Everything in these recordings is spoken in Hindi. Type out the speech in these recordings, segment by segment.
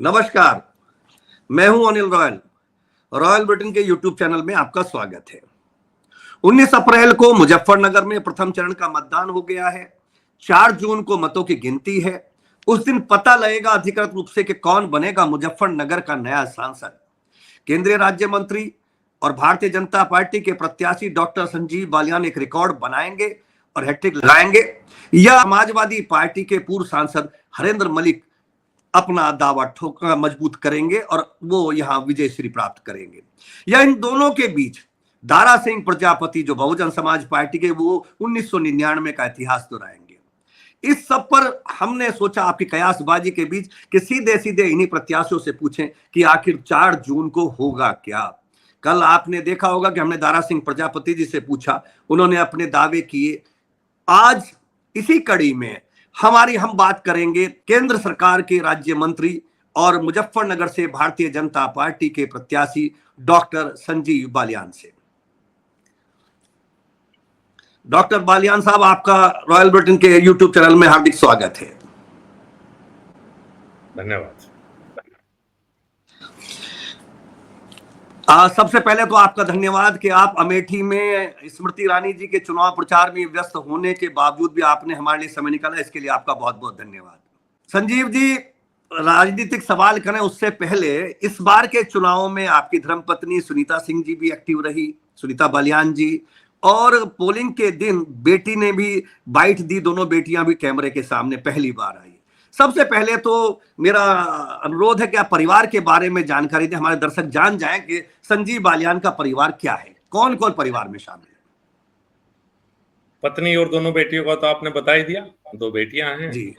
नमस्कार, मैं हूं अनिल रॉयल। रॉयल ब्रिटेन के यूट्यूब चैनल में आपका स्वागत है। 19 अप्रैल को मुजफ्फरनगर में प्रथम चरण का मतदान हो गया है। 4 जून को मतों की गिनती है। उस दिन पता लगेगा अधिकृत रूप से कि कौन बनेगा मुजफ्फरनगर का नया सांसद। केंद्रीय राज्य मंत्री और भारतीय जनता पार्टी के प्रत्याशी डॉक्टर संजीव बालियान एक रिकॉर्ड बनाएंगे और हैट्रिक लगाएंगे, या समाजवादी पार्टी के पूर्व सांसद हरेंद्र मलिक अपना दावा ठोकना मजबूत करेंगे और वो यहां विजय श्री प्राप्त करेंगे, या इन दोनों के बीच दारा सिंह प्रजापति जो बहुजन समाज पार्टी के, वो 1999 का इतिहास दोहराएंगे। इस सब पर हमने सोचा आपकी कयासबाजी के बीच कि सीधे सीधे इन्हीं प्रत्याशियों से पूछें कि आखिर 4 जून को होगा क्या। कल आपने देखा होगा कि हमने दारा सिंह प्रजापति जी से पूछा, उन्होंने अपने दावे किए। आज इसी कड़ी में हम बात करेंगे केंद्र सरकार के राज्य मंत्री और मुजफ्फरनगर से भारतीय जनता पार्टी के प्रत्याशी डॉक्टर संजीव बालियान से। डॉक्टर बालियान साहब, आपका रॉयल ब्रिटेन के यूट्यूब चैनल में हार्दिक स्वागत है। धन्यवाद। सबसे पहले तो आपका धन्यवाद कि आप अमेठी में स्मृति ईरानी जी के चुनाव प्रचार में व्यस्त होने के बावजूद भी आपने हमारे लिए समय निकाला, इसके लिए आपका बहुत बहुत धन्यवाद। संजीव जी, राजनीतिक सवाल करें उससे पहले, इस बार के चुनाव में आपकी धर्मपत्नी सुनीता सिंह जी भी एक्टिव रही, सुनीता बालियान जी, और पोलिंग के दिन बेटी ने भी बाइट दी। दोनों बेटियां भी कैमरे के सामने पहली बार आई। सबसे पहले तो मेरा अनुरोध है कि आप परिवार के बारे में जानकारी दें, हमारे दर्शक जान जाएं कि संजीव बालियान का परिवार क्या है, कौन कौन परिवार में शामिल है। पत्नी और दोनों बेटियों का तो आपने बता ही दिया। 2 बेटियां हैं जी।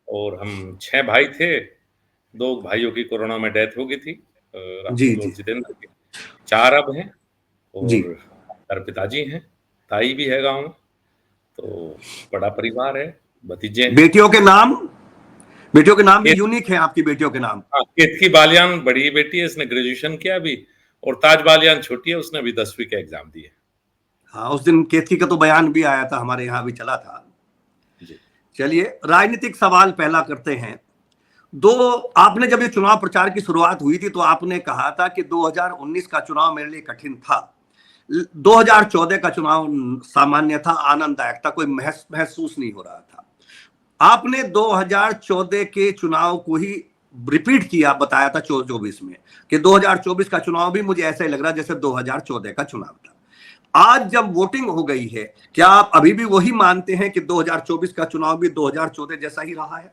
और हम 6 भाई थे। 2 भाइयों की कोरोना में डेथ हो गई थी, जी राहुल और जी जितेंद्र की। 4 अब हैं जी। और घर पिताजी हैं, ताई भी है गांव में, तो बड़ा परिवार है। भतीजे हैं। बेटियों के नाम भी यूनिक है, आपकी बेटियों के नाम। केतकी बालियान बड़ी बेटी है, इसने ग्रेजुएशन किया अभी, और ताज बालियान छोटी है, उसने अभी 10वीं का एग्जाम दिया। हाँ, उस दिन केतकी का तो बयान भी आया था, हमारे यहाँ भी चला था जी। चलिए, राजनीतिक सवाल पहला करते हैं। आपने जब ये चुनाव प्रचार की शुरुआत हुई थी तो आपने कहा था कि 2019 का चुनाव मेरे लिए कठिन था, 2014 का चुनाव सामान्य था, आनंददायक था, कोई महसूस नहीं हो रहा था। आपने 2014 के चुनाव को ही रिपीट किया, बताया था 24 में कि 2024 का चुनाव भी मुझे ऐसा ही लग रहा जैसे 2014 का चुनाव था। आज जब वोटिंग हो गई है, क्या आप अभी भी वही मानते हैं कि 2024 का चुनाव भी 2014 जैसा ही रहा है?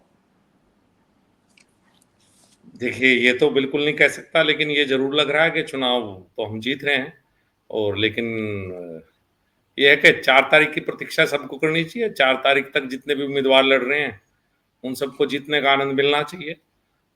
देखिए, ये तो बिल्कुल नहीं कह सकता, लेकिन ये जरूर लग रहा है कि चुनाव तो हम जीत रहे हैं। और लेकिन ये है कि 4 तारीख की प्रतीक्षा सबको करनी चाहिए। 4 तारीख तक जितने भी उम्मीदवार लड़ रहे हैं उन सबको जीतने का आनंद मिलना चाहिए,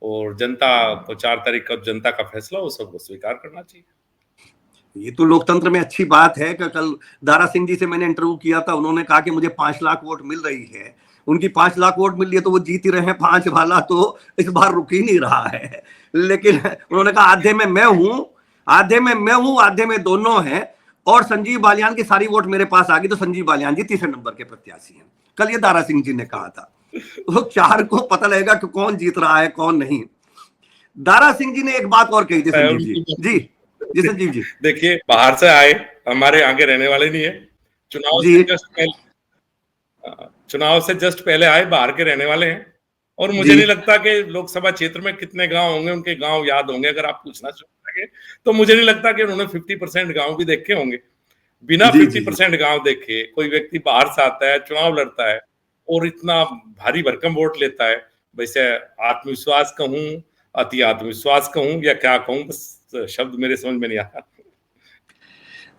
और जनता को 4 तारीख का जनता का फैसला वो सबको स्वीकार करना चाहिए। ये तो लोकतंत्र में अच्छी बात है कि कल दारा सिंह जी से मैंने इंटरव्यू किया था, उन्होंने कहा कि मुझे 5 लाख वोट मिल रही है। उनकी 5 लाख वोट मिल रही है तो वो जीत ही रहे हैं, 5 वाला तो इस बार रुक ही नहीं रहा है। लेकिन उन्होंने कहा आधे में मैं हूं, आधे में दोनों हैं, और संजीव बालियान की सारी वोट मेरे पास आ गई, तो संजीव बालियान जी तीसरे नंबर के प्रत्याशी हैं। कल ये दारा सिंह जी ने कहा था। वो 4 को पता लगेगा कि कौन जीत रहा है कौन नहीं। दारा सिंह जी ने एक बात और कही थी संजीव जी। जी जी संजीव जी, देखिए, बाहर से आए, हमारे आगे रहने वाले नहीं है। चुनाव से जस्ट पहले आए, बाहर के रहने वाले हैं। और मुझे नहीं लगता कि लोकसभा क्षेत्र में कितने गांव होंगे, उनके गांव याद होंगे। अगर आप पूछना चाहेंगे तो मुझे नहीं लगता कि उन्होंने 50% गांव भी देखे होंगे। बिना 50% गांव देखे कोई व्यक्ति बाहर से आता है, चुनाव लड़ता है और इतना भारी भरकम वोट लेता है। वैसे आत्मविश्वास कहूं, अति आत्मविश्वास कहूं या क्या कहूं, बस शब्द मेरे समझ में नहीं आता।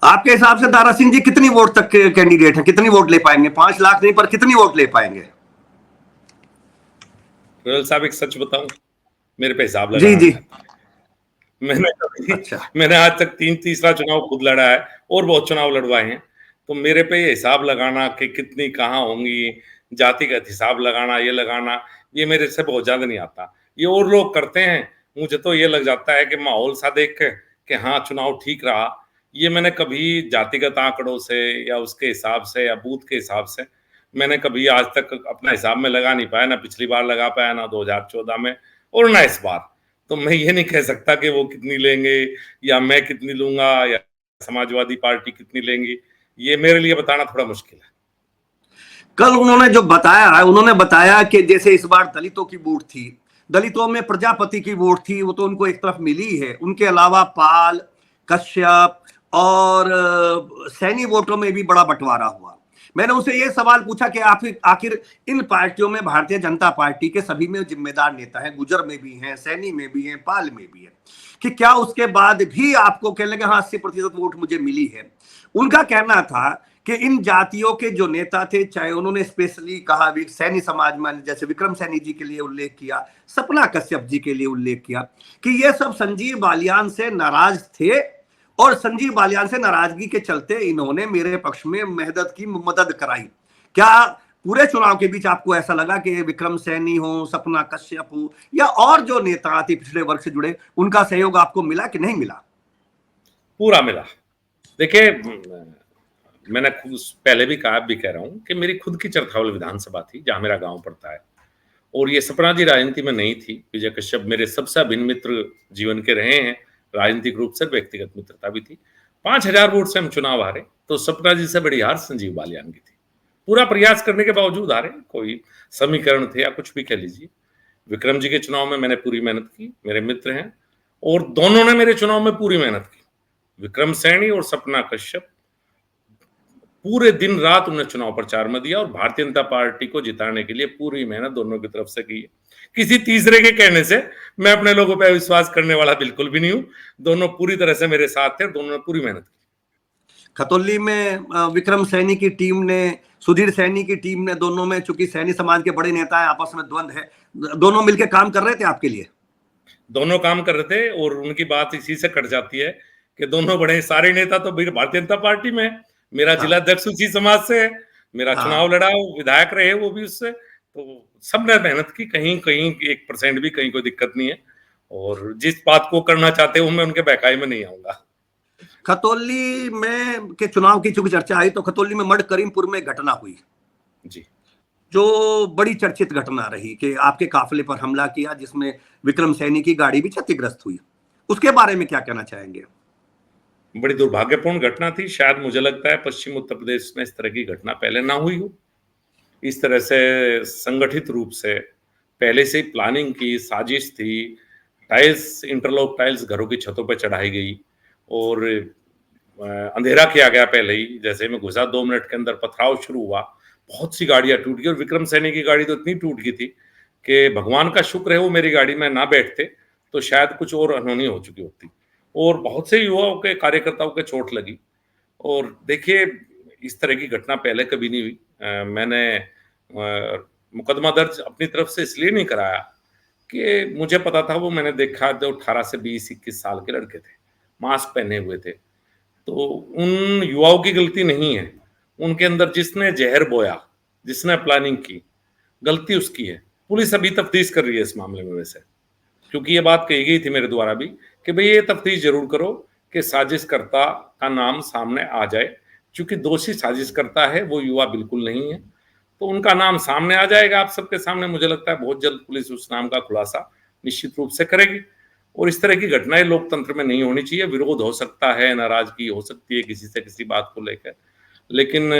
आपके हिसाब से दारा सिंह जी कितनी वोट तक के कैंडिडेट हैं, कितनी वोट ले पाएंगे? 5 लाख नहीं, पर कितनी वोट ले पाएंगे? रोयल साहब, एक सच बताऊं, मेरे पे हिसाब जी लगाना जी। मैंने आज तक तीसरा चुनाव खुद लड़ा है और बहुत चुनाव लड़वाए हैं। तो मेरे पे ये हिसाब लगाना कि कितनी कहाँ होंगी, जातिगत हिसाब लगाना, ये मेरे से बहुत ज्यादा नहीं आता। ये और लोग करते हैं। मुझे तो ये लग जाता है कि माहौल सा देख के कि हाँ चुनाव ठीक रहा। ये मैंने कभी जातिगत आंकड़ों से या उसके हिसाब से या बूथ के हिसाब से मैंने कभी आज तक अपना हिसाब में लगा नहीं पाया। ना पिछली बार लगा पाया, ना 2014 में, और ना इस बार। तो मैं ये नहीं कह सकता कि वो कितनी लेंगे या मैं कितनी लूंगा या समाजवादी पार्टी कितनी लेंगी, ये मेरे लिए बताना थोड़ा मुश्किल है। कल उन्होंने जो बताया है, उन्होंने बताया कि जैसे इस बार दलितों की वोट थी, दलितों में प्रजापति की वोट थी, वो तो उनको एक तरफ मिली है, उनके अलावा पाल, कश्यप और सैनी वोटों में भी बड़ा बंटवारा हुआ। मैंने उनसे ये सवाल पूछा कि आखिर इन पार्टियों में भारतीय जनता पार्टी के सभी में जिम्मेदार नेता हैं, गुजर में भी हैं, सैनी में भी हैं, पाल में भी है, कि क्या उसके बाद भी आपको कहने लगे हाँ 80% वोट मुझे मिली है। उनका कहना था कि इन जातियों के जो नेता थे, चाहे उन्होंने स्पेशली कहा सैनी समाज में, जैसे विक्रम सैनी जी के लिए उल्लेख किया, सपना कश्यप जी के लिए उल्लेख किया, कि ये सब संजीव बालियान से नाराज थे और संजीव बालियान से नाराजगी के चलते इन्होंने मेरे पक्ष में मदद कराई। क्या पूरे चुनाव के बीच आपको ऐसा लगा कि विक्रम सैनी हो, सपना कश्यप हो या और जो नेता थे पिछड़े वर्ग से जुड़े, उनका सहयोग आपको मिला कि नहीं मिला? पूरा मिला। देखिए, मैंने पहले भी कहा, भी कह रहा हूं कि मेरी खुद की चरथावल विधानसभा थी जहां मेरा गांव पड़ता है, और ये सपना जी राजनीति में नहीं थी। विजय कश्यप मेरे सबसे अभिन्न मित्र जीवन के रहे हैं, राजनीतिक रूप से, व्यक्तिगत मित्रता भी थी। 5000 वोट से हम चुनाव हारे, तो सपना जी से बड़ी हार संजीव बालियान की थी। पूरा प्रयास करने के बावजूद हारे, कोई समीकरण थे या कुछ भी कह लीजिए। विक्रम जी के चुनाव में मैंने पूरी मेहनत की, मेरे मित्र हैं, और दोनों ने मेरे चुनाव में पूरी मेहनत की। विक्रम सैनी और सपना कश्यप पूरे दिन रात उन्हें चुनाव प्रचार में दिया और भारतीय जनता पार्टी को जिताने के लिए पूरी मेहनत दोनों की तरफ से की है। किसी तीसरे के कहने से मैं अपने लोगों पर विश्वास करने वाला बिल्कुल भी नहीं हूं। दोनों पूरी तरह से मेरे साथ थे, दोनों ने पूरी मेहनत की। खतौली में विक्रम सैनी की टीम ने, सुधीर सैनी की टीम ने, दोनों में, चूंकि सैनी समाज के बड़े नेता है, आपस में द्वंद है, दोनों मिलकर काम कर रहे थे आपके लिए? दोनों काम कर रहे थे, और उनकी बात इसी से कट जाती है कि दोनों बड़े सारे नेता तो भारतीय जनता पार्टी में है। मेरा जिला अध्यक्ष उसी समाज से है, मेरा चुनाव लड़ा, वो विधायक रहे वो भी उससे, तो सबने मेहनत की। कहीं कहीं 1% भी कहीं कोई दिक्कत नहीं है, और जिस बात को करना चाहते हो मैं उनके बहकाई में नहीं आऊंगा। खतौली में के चुनाव की चूंकि चर्चा आई, तो खतौली में मड करीमपुर में घटना हुई जी, जो बड़ी चर्चित घटना रही कि आपके काफिले पर हमला किया, जिसमें विक्रम सैनी की गाड़ी भी क्षतिग्रस्त हुई। उसके बारे में क्या कहना चाहेंगे? बड़ी दुर्भाग्यपूर्ण घटना थी। शायद मुझे लगता है पश्चिम उत्तर प्रदेश में इस तरह की घटना पहले ना हुई हो। इस तरह से संगठित रूप से पहले से ही प्लानिंग की साजिश थी। टाइल्स, इंटरलॉक टाइल्स घरों की छतों पर चढ़ाई गई और अंधेरा किया गया पहले ही। जैसे मैं घुसा 2 मिनट के अंदर पथराव शुरू हुआ, बहुत सी गाड़ियां टूट गई, और विक्रम सैनी की गाड़ी तो इतनी टूट गई थी कि भगवान का शुक्र है वो मेरी गाड़ी में ना बैठते तो शायद कुछ और अनहोनी हो चुकी होती, और बहुत से युवाओं के, कार्यकर्ताओं के चोट लगी। और देखिए, इस तरह की घटना पहले कभी नहीं हुई। मैंने मुकदमा दर्ज अपनी तरफ से इसलिए नहीं कराया कि मुझे पता था, वो मैंने देखा जो 18 से 20-21 साल के लड़के थे, मास्क पहने हुए थे, तो उन युवाओं की गलती नहीं है। उनके अंदर जिसने जहर बोया, जिसने प्लानिंग की, गलती उसकी है। पुलिस अभी तफ्तीश कर रही है इस मामले में वैसे, क्योंकि ये बात कही गई थी मेरे द्वारा भी कि भाई ये तफ्तीश जरूर करो कि साजिशकर्ता का नाम सामने आ जाए। क्योंकि दोषी साजिशकर्ता है वो युवा बिल्कुल नहीं है, तो उनका नाम सामने आ जाएगा आप सबके सामने। मुझे लगता है बहुत जल्द पुलिस उस नाम का खुलासा निश्चित रूप से करेगी। और इस तरह की घटनाएं लोकतंत्र में नहीं होनी चाहिए। विरोध हो सकता है, नाराजगी हो सकती है किसी से किसी बात को लेकर, लेकिन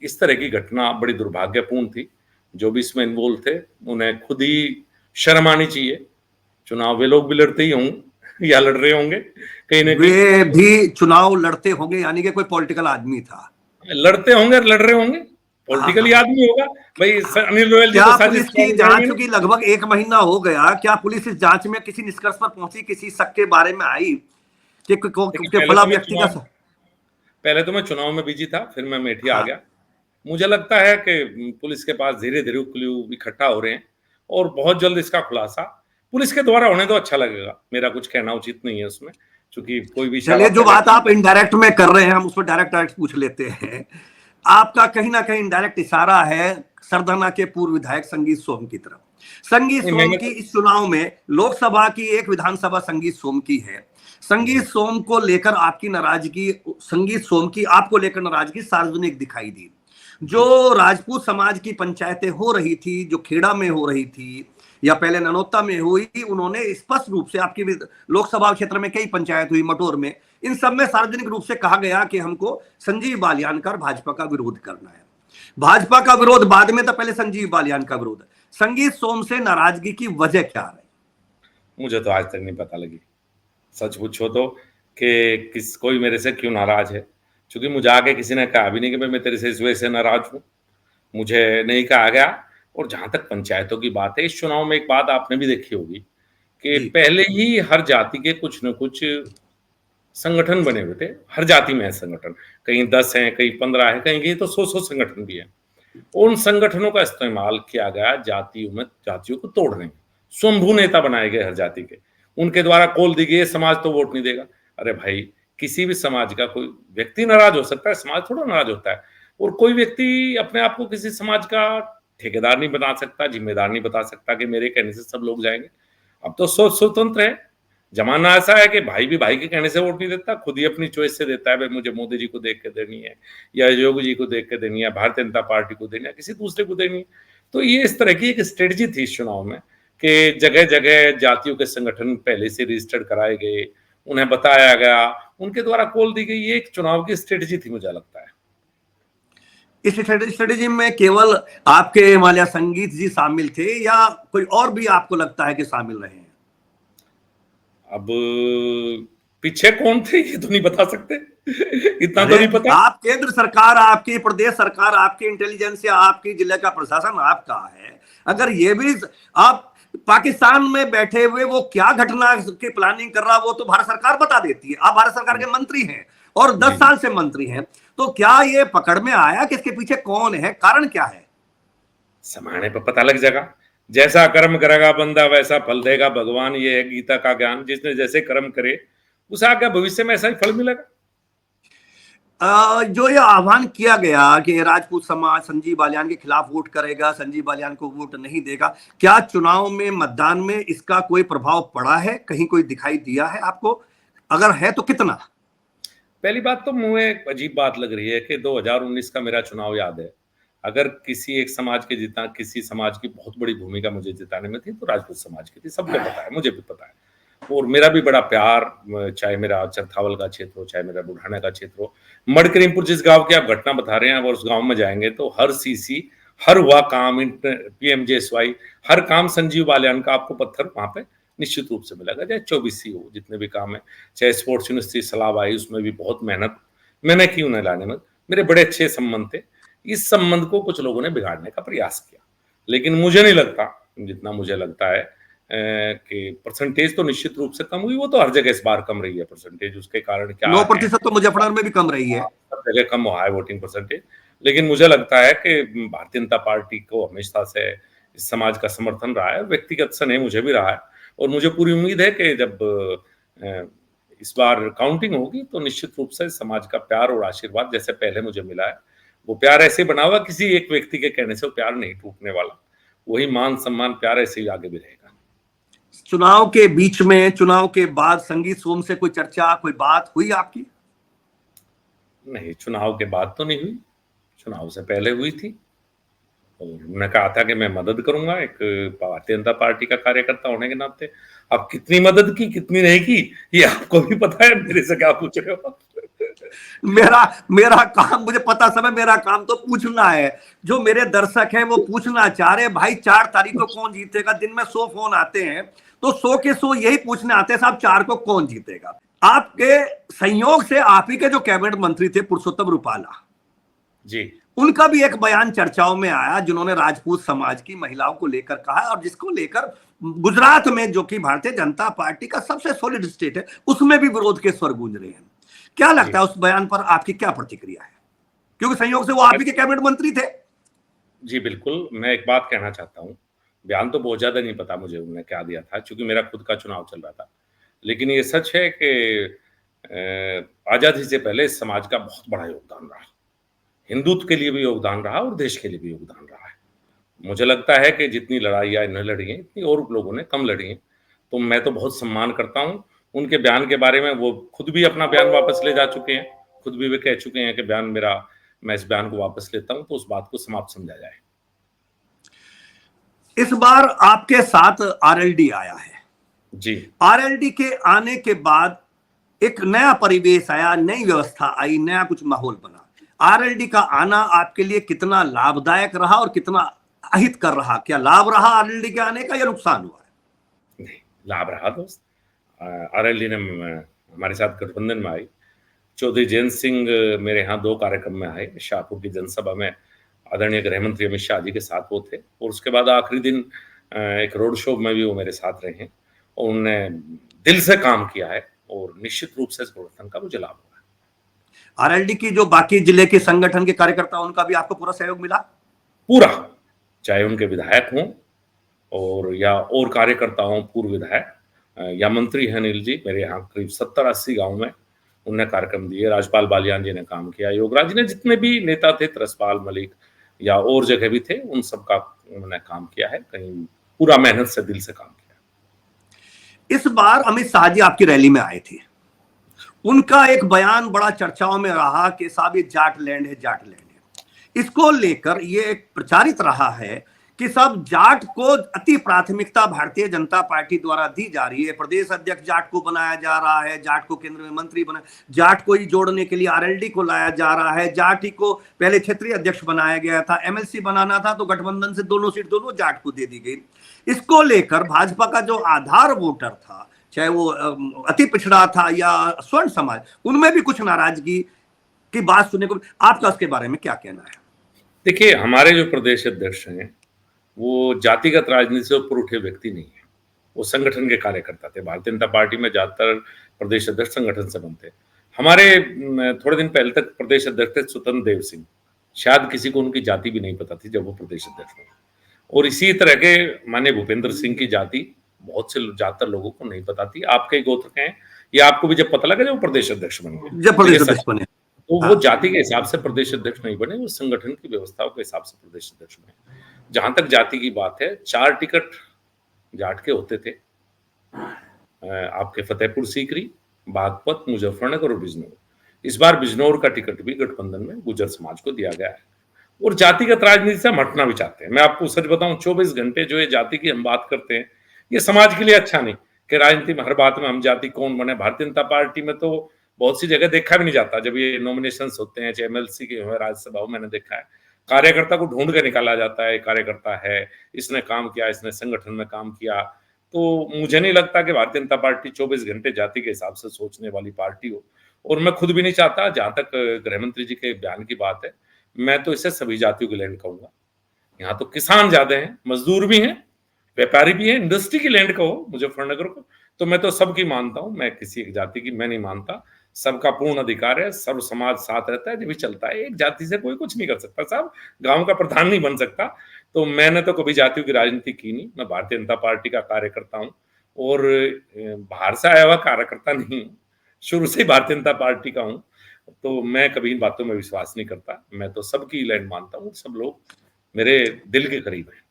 इस तरह की घटना बड़ी दुर्भाग्यपूर्ण थी। जो भी इसमें इन्वॉल्व थे उन्हें खुद ही शर्म आनी चाहिए। चुनाव वे लोग भी लड़ते ही होंगे या लड़ रहे होंगे कहीं ना कहीं, वे भी चुनाव लड़ते होंगे, यानी कि कोई पॉलिटिकल आदमी था, लड़ते होंगे, लड़ रहे होंगे, पॉलिटिकली आदमी होगा भाई। अनिल गोयल जी क्या तो साजिश पुलिस की जांच की लगभग 1 महीना हो गया, क्या पुलिस इस जांच में किसी निष्कर्ष पर पहुंची, किसी शक के बारे में आई कि फला व्यक्ति का? पहले तो मैं चुनाव में बिजी था, फिर मैं मेठी आ गया। मुझे लगता है कि पुलिस के पास धीरे धीरे क्लू इकट्ठा हो रहे हैं और बहुत जल्द इसका खुलासा पुलिस के द्वारा होने तो अच्छा लगेगा। मेरा कुछ कहना उचित नहीं है उसमें, क्योंकि कोई भी, चलिए, जो बात आप इनडायरेक्ट में कर रहे हैं हम उसको डायरेक्ट पूछ लेते हैं। आपका कहीं ना कहीं इनडायरेक्ट इशारा है सरदाना के पूर्व विधायक संगीत सोम की तरफ। संगीत सोम की इस चुनाव में, लोकसभा की एक विधानसभा संगीत सोम की है, संगीत सोम को लेकर आपकी नाराजगी, संगीत सोम की आपको लेकर नाराजगी सार्वजनिक दिखाई दी। जो राजपूत समाज की पंचायतें हो रही थी, जो खेड़ा में हो रही थी, या पहले ननौता में हुई, उन्होंने स्पष्ट रूप से आपकी लोकसभा क्षेत्र में कई पंचायत हुई, मटोर में, इन सब में सार्वजनिक रूप से कहा गया कि हमको संजीव बालियान का भाजपा का विरोध करना है। भाजपा का विरोध बाद में था, पहले संजीव बालियान का विरोध। संगीत सोम से नाराजगी की वजह क्या है? मुझे तो आज तक नहीं पता लगी, सच पूछो तो, कि कोई मेरे से क्यों नाराज है। क्योंकि मुझे आके किसी ने कहा भी नहीं कि मैं तेरे से इस वजह से नाराज हूं, मुझे नहीं कहा गया। और जहां तक पंचायतों की बात है, इस चुनाव में एक बात आपने भी देखी होगी कि पहले ही हर जाति के कुछ न कुछ संगठन बने हुए थे। हर जाति में है संगठन, कहीं 10 हैं, कहीं 15 है, कहीं तो 100 संगठन भी है। उन संगठनों का इस्तेमाल किया गया जातियों को तोड़ने में। स्वयंभू नेता बनाए गए हर जाति के, उनके द्वारा कॉल दी गई समाज तो वोट नहीं देगा। अरे भाई, किसी भी समाज का कोई व्यक्ति नाराज हो सकता है, समाज थोड़ा नाराज होता है। और कोई व्यक्ति अपने आप को किसी समाज का ठेकेदार नहीं बना सकता, जिम्मेदार नहीं बता सकता कि मेरे कहने से सब लोग जाएंगे। अब तो सोच स्वतंत्र है। जमाना ऐसा है कि भाई भी भाई के कहने से वोट नहीं देता, खुद ही अपनी चॉइस से देता है। भाई मुझे मोदी जी को देख के देनी है, या योगी जी को देख के देनी है, भारतीय जनता पार्टी को देनी है, किसी दूसरे को देनी है। तो ये इस तरह की एक स्ट्रेटजी थी इस चुनाव में कि जगह जगह जातियों के संगठन पहले से रजिस्टर्ड कराए गए, उन्हें बताया गया, उनके द्वारा कॉल दी गई। ये एक चुनाव की स्ट्रेटजी थी, मुझे लगता है। इस स्ट्रेटेजी में केवल आपके माल्या संगीत जी शामिल थे या कोई और भी आपको लगता है कि शामिल रहे हैं? अब पीछे कौन थे ये तो नहीं बता सकते। इतना तो नहीं पता। आप केंद्र सरकार, आपकी प्रदेश सरकार, आपकी इंटेलिजेंस या आपकी जिले का प्रशासन आपका है, अगर ये भी आप पाकिस्तान में बैठे हुए वो क्या घटना की प्लानिंग कर रहा, वो तो भारत सरकार बता देती है। आप भारत सरकार के मंत्री हैं और 10 साल से मंत्री हैं, तो क्या ये पकड़ में आया कि इसके पीछे कौन है, कारण क्या है? समाने पर पता लग जाएगा। जैसा कर्म करेगा बंदा वैसा फल देगा भगवान, ये है गीता का ज्ञान। जिसने जैसे कर्म करे उसे आगे भविष्य में ऐसा ही फल मिलेगा। जो ये आह्वान किया गया कि राजपूत समाज संजीव बालियान के खिलाफ वोट करेगा, संजीव बालियान को वोट नहीं देगा, क्या चुनाव में, मतदान में इसका कोई प्रभाव पड़ा है? कहीं कोई दिखाई दिया है आपको? अगर है तो कितना? पहली बात तो मुझे एक अजीब बात लग रही है कि 2019 का मेरा चुनाव याद है। अगर किसी एक समाज के किसी समाज की बहुत बड़ी भूमिका मुझे जिताने में थी तो राजपूत समाज की थी। सबको पता है, मुझे भी पता है। और मेरा भी बड़ा प्यार, चाहे मेरा चरथावल का क्षेत्र हो, चाहे मेरा बुढ़ाना का क्षेत्र हो, मडकरीमपुर जिस गांव की आप घटना बता रहे हैं, और उस गांव में जाएंगे तो हर सीसी, हर हुआ काम, PMJSY, हर काम संजीव बालियान का आपको पत्थर वहां पे निश्चित रूप से मिलेगा। चाहे 24C हो, जितने भी काम है, चाहे स्पोर्ट्स यूनिवर्सिटी सलाब आई, उसमें भी बहुत मेहनत मैंने की उन्हें लाने में। मेरे बड़े अच्छे संबंध थे। इस संबंध को कुछ लोगों ने बिगाड़ने का प्रयास किया, लेकिन मुझे नहीं लगता, जितना मुझे लगता है कि परसेंटेज तो निश्चित रूप से कम हुई। वो तो हर जगह इस बार कम रही है परसेंटेज, उसके कारण क्या 9% तो मुजफ्फरनगर में भी कम रही है। सब जगह कम हुआ है वोटिंग परसेंटेज। लेकिन मुझे लगता है कि भारतीय जनता पार्टी को हमेशा से इस समाज का समर्थन रहा है, व्यक्तिगत स्नेह मुझे भी रहा है। और मुझे पूरी उम्मीद है कि जब इस बार काउंटिंग होगी तो निश्चित रूप से समाज का प्यार और आशीर्वाद जैसे पहले मुझे मिला है, वो प्यार ऐसे बना हुआ, किसी एक व्यक्ति के कहने से वो प्यार नहीं टूटने वाला। वही मान सम्मान प्यार ऐसे ही आगे भी रहेगा। चुनाव के बीच में, चुनाव के बाद संगीत सोम से कोई चर्चा, कोई बात हुई आपकी? नहीं, चुनाव के बाद तो नहीं हुई, चुनाव से पहले हुई थी। और उन्होंने कहा था कि मैं मदद करूंगा एक भारतीय जनता पार्टी का कार्यकर्ता होने के नाते। अब कितनी मदद की, कितनी नहीं की, ये आपको भी पता है, मेरे से क्या पूछ रहे हो? मेरा काम, मुझे पता सब है, मेरा काम तो पूछना है। जो मेरे दर्शक हैं वो पूछना चाह रहे भाई 4 तारीख को कौन जीतेगा। दिन में 100 फोन आते हैं तो 100 के 100 यही पूछने आते हैं, साहब 4 को कौन जीतेगा। आपके संयोग से आप ही के जो कैबिनेट मंत्री थे पुरुषोत्तम रूपाला जी, उनका भी एक बयान चर्चाओं में आया, जिन्होंने राजपूत समाज की महिलाओं को लेकर कहा, और जिसको लेकर गुजरात में, जो कि भारतीय जनता पार्टी का सबसे सॉलिड स्टेट है, उसमें भी विरोध के स्वर गूंज रहे हैं। क्या लगता है उस बयान पर आपकी क्या प्रतिक्रिया है? क्योंकि संयोग से वो आप ही के कैबिनेट मंत्री थे। जी बिल्कुल। मैं एक बात कहना चाहता हूँ, बयान तो बहुत ज्यादा नहीं पता मुझे उन्होंने क्या दिया था, क्योंकि मेरा खुद का चुनाव चल रहा था। लेकिन ये सच है कि आजादी से पहले इस समाज का बहुत बड़ा योगदान रहा, हिंदुत्व के लिए भी योगदान रहा और देश के लिए भी योगदान रहा है। मुझे लगता है कि जितनी लड़ाइयाँ इन्हें लड़ी हैं, इतनी और लोगों ने कम लड़ी हैं। तो मैं तो बहुत सम्मान करता हूँ उनके बयान के बारे में। वो खुद भी अपना बयान वापस ले जा चुके हैं, खुद भी वे कह चुके हैं कि मैं इस बयान को वापस लेता हूँ, तो उस बात को समाप्त समझा जाए। इस बार आपके साथ आरएलडी आया है जी। आरएलडी के आने के बाद एक नया परिवेश आया, नई व्यवस्था आई, नया कुछ माहौल बना। आरएलडी का आना आपके लिए कितना लाभदायक रहा और कितना अहित कर रहा? क्या लाभ रहा आरएलडी के आने का या नुकसान हुआ है? नहीं, लाभ रहा दोस्त। आरएलडी ने हमारे साथ गठबंधन में आई। चौधरी जयंत सिंह मेरे यहाँ 2 कार्यक्रम में आए। शाहपुर की जनसभा में आदरणीय गृह मंत्री अमित शाह जी के साथ वो थे, और उसके बाद आखिरी दिन एक रोड शो में भी वो मेरे साथ रहे हैं, और उन्होंने दिल से काम किया है, और निश्चित रूप से इस परिवर्तन का मुझे लाभ हुआ है। आरएलडी की जो बाकी जिले के संगठन के कार्यकर्ता, उनका भी आपको पूरा सहयोग मिला? पूरा, चाहे उनके विधायक हों और या और कार्यकर्ता हों, पूर्व विधायक या मंत्री हैं अनिल जी, मेरे यहाँ करीब 70-80 गांव में उन्होंने कार्यक्रम दिए। राजपाल बालियान जी ने काम किया, योगराज जी ने, जितने भी नेता थे, तरसपाल मलिक या और जगह भी थे, उन सब का उन्होंने काम किया है। कहीं पूरा मेहनत से, दिल से काम किया। इस बार अमित शाह जी आपकी रैली में आए थे, उनका एक बयान बड़ा चर्चाओं में रहा कि साहब ये जाट लैंड है, जाट लैंड है। इसको लेकर ये एक प्रचारित रहा है कि सब जाट को अति प्राथमिकता भारतीय जनता पार्टी द्वारा दी जा रही है। प्रदेश अध्यक्ष जाट को बनाया जा रहा है, जाट को केंद्र में मंत्री बना, जाट को ही जोड़ने के लिए आरएलडी को लाया जा रहा है, जाट ही को पहले क्षेत्रीय अध्यक्ष बनाया गया था, एमएलसी बनाना था तो गठबंधन से दोनों सीट दोनों जाट को दे दी गई। इसको लेकर भाजपा का जो आधार वोटर था, चाहे वो अति पिछड़ा था या स्वर्ण समाज, उनमें भी कुछ नाराजगी की बात सुनने को। आपका उसके बारे में क्या कहना है? देखिए, हमारे जो प्रदेश अध्यक्ष हैं वो जातिगत राजनीति से ऊपर उठे व्यक्ति नहीं है, वो संगठन के कार्यकर्ता थे। भारतीय जनता पार्टी में ज्यादातर प्रदेश अध्यक्ष संगठन से बनते। हमारे थोड़े दिन पहले तक प्रदेश अध्यक्ष थे स्वतंत्र देव सिंह, शायद किसी को उनकी जाति भी नहीं पता थी जब वो प्रदेश अध्यक्ष थे। और इसी तरह के माननीय भूपेंद्र सिंह की जाति बहुत से ज्यादातर लोगों को नहीं पता थी। आपके गोत्र के हैं, ये आपको भी जब पता लगा जब वो प्रदेश अध्यक्ष बन गए, जब प्रदेश अध्यक्ष बने, तो वो जाति के हिसाब से प्रदेश अध्यक्ष नहीं बने, वो संगठन की व्यवस्थाओं के हिसाब से प्रदेश अध्यक्ष बने। जहां तक जाति की बात है, 4 टिकट जाट के होते थे, आपके फतेहपुर सीकरी, बागपत, मुजफ्फरनगर और बिजनौर। इस बार बिजनौर का टिकट भी गठबंधन में गुर्जर समाज को दिया गया है। और जातिगत राजनीति से हम हटना भी चाहते हैं। मैं आपको सच बताऊं, 24 घंटे जो ये जाति की हम बात करते हैं, ये समाज के लिए अच्छा नहीं कि राजनीति में हर बात में हम जाति कौन बने। भारतीय जनता पार्टी में तो बहुत सी जगह देखा भी नहीं जाता, जब ये नॉमिनेशंस होते हैं, चाहे एमएलसी के हो, राज्यसभा हो, मैंने देखा है कार्यकर्ता को ढूंढ के निकाला जाता है, कार्यकर्ता है, इसने काम किया, इसने संगठन में काम किया। तो मुझे नहीं लगता कि भारतीय जनता पार्टी 24 घंटे जाति के हिसाब से सोचने वाली पार्टी हो, और मैं खुद भी नहीं चाहता। जहां तक गृह मंत्री जी के बयान की बात है, मैं तो इसे सभी जातियों की लैंड कहूंगा। यहाँ तो किसान ज्यादा हैं, मजदूर भी हैं, व्यापारी भी हैं, इंडस्ट्री की लैंड कहो मुजफ्फरनगर को, तो मैं तो सबकी मानता हूँ। मैं किसी एक जाति की मैं नहीं मानता। सबका पूर्ण अधिकार है, सर्व समाज साथ रहता है, जब भी चलता है। एक जाति से कोई कुछ नहीं कर सकता साहब, गांव का प्रधान नहीं बन सकता। तो मैंने तो कभी जातियों की राजनीति की नहीं। मैं भारतीय जनता पार्टी का कार्यकर्ता हूँ, और बाहर से आया हुआ कार्यकर्ता नहीं हूँ, शुरू से ही भारतीय जनता पार्टी का हूँ। तो मैं कभी इन बातों में विश्वास नहीं करता। मैं तो सबकी लैंड मानता हूँ, सब लोग मेरे दिल के करीब हैं।